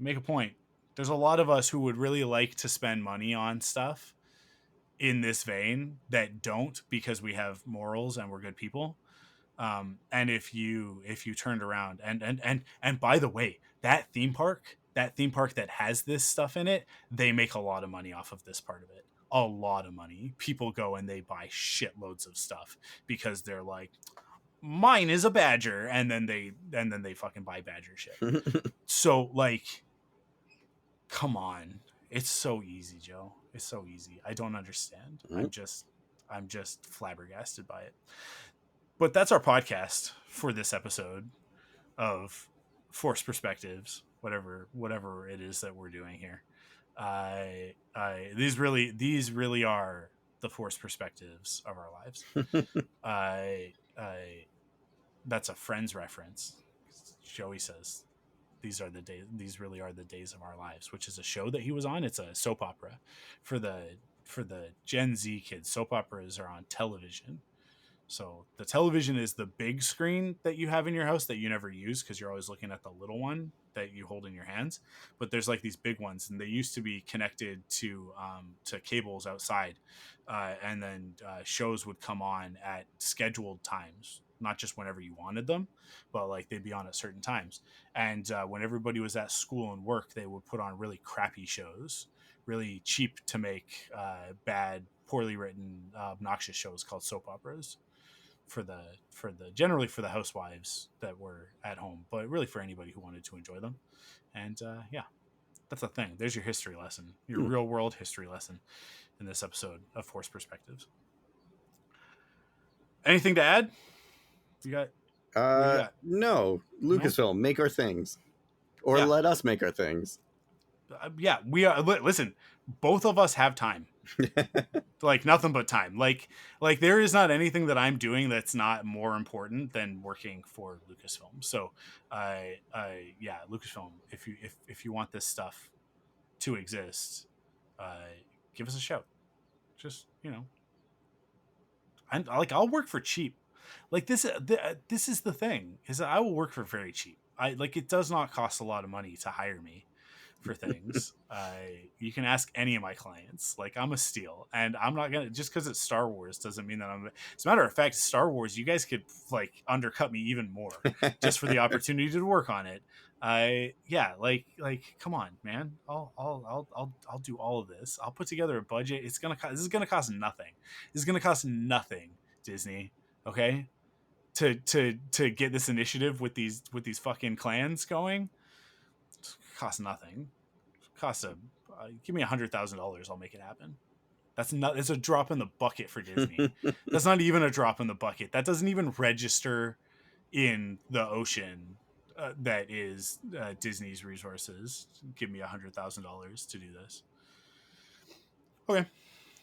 Make a point. There's a lot of us who would really like to spend money on stuff in this vein that don't, because we have morals and we're good people. And if you turned around and by the way, that theme park that has this stuff in it, they make a lot of money off of this part of it. A lot of money. People go and they buy shitloads of stuff because they're like, mine is a badger, and then they fucking buy badger shit. So like, come on, it's so easy, Joe. It's so easy. I don't understand. I'm just flabbergasted by it. But that's our podcast for this episode of Forced Perspectives, whatever it is that we're doing here. These really are the forced perspectives of our lives. That's a Friends reference. Joey says these really are the days of our lives, which is a show that he was on. It's a soap opera for the Gen Z kids. Soap operas are on television. So the television is the big screen that you have in your house that you never use because you're always looking at the little one that you hold in your hands. But there's like these big ones, and they used to be connected to cables outside, and then shows would come on at scheduled times, not just whenever you wanted them, but like they'd be on at certain times. And when everybody was at school and work, they would put on really crappy shows, really cheap to make, bad, poorly written, obnoxious shows called soap operas. For the generally for the housewives that were at home, but really for anybody who wanted to enjoy them. And yeah, that's the thing. There's your history lesson, your real world history lesson in this episode of Forced Perspectives. Anything to add? You got? No. Lucasfilm, make our things, or let us make our things. Yeah, we are. Listen, both of us have time. Like nothing but time. Like there is not anything that I'm doing that's not more important than working for Lucasfilm. So yeah, Lucasfilm, if you want this stuff to exist, give us a shout. Just, I'll work for cheap. Like this is the thing, is that I will work for very cheap. It does not cost a lot of money to hire me for things. You can ask any of my clients. Like, I'm a steal, and I'm not gonna, just because it's Star Wars doesn't mean that I'm, as a matter of fact, Star Wars, you guys could like undercut me even more just for the opportunity to work on it. Yeah, like come on, man. I'll do all of this. I'll put together a budget. This is gonna cost nothing. This is gonna cost nothing, Disney. Okay, to get this initiative with these fucking clans going, costs nothing. Give me $100,000, I'll make it happen. It's a drop in the bucket for Disney. That's not even a drop in the bucket. That doesn't even register in the ocean that is Disney's resources. Give me $100,000 to do this. Okay,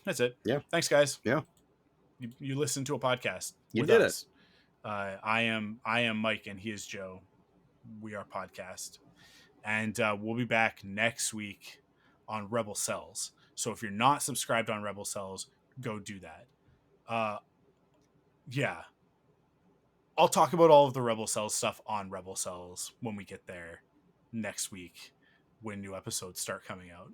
that's it. Yeah. Thanks, guys. Yeah. You listened to a podcast. You did us. I am Mike, and he is Joe. We are podcast. And we'll be back next week on Rebel Cells. So if you're not subscribed on Rebel Cells, go do that. Yeah. I'll talk about all of the Rebel Cells stuff on Rebel Cells when we get there next week, when new episodes start coming out.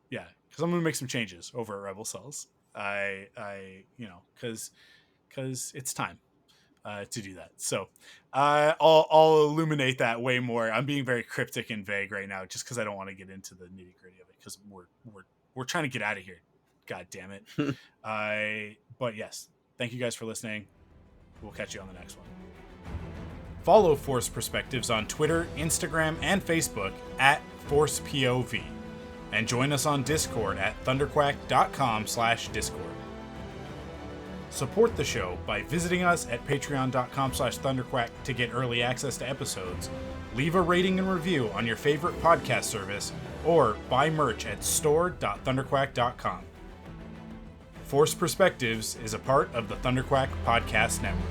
Yeah, because I'm going to make some changes over at Rebel Cells. Because it's time to do that. So I'll illuminate that way more. I'm being very cryptic and vague right now, just because I don't want to get into the nitty gritty of it, because we're trying to get out of here. God damn it. But yes, thank you guys for listening. We'll catch you on the next one. Follow Force Perspectives on Twitter, Instagram, and Facebook at ForcePOV. And join us on Discord at thunderquack.com/Discord. Support the show by visiting us at patreon.com/thunderquack to get early access to episodes, leave a rating and review on your favorite podcast service, or buy merch at store.thunderquack.com. Force Perspectives is a part of the Thunderquack Podcast Network.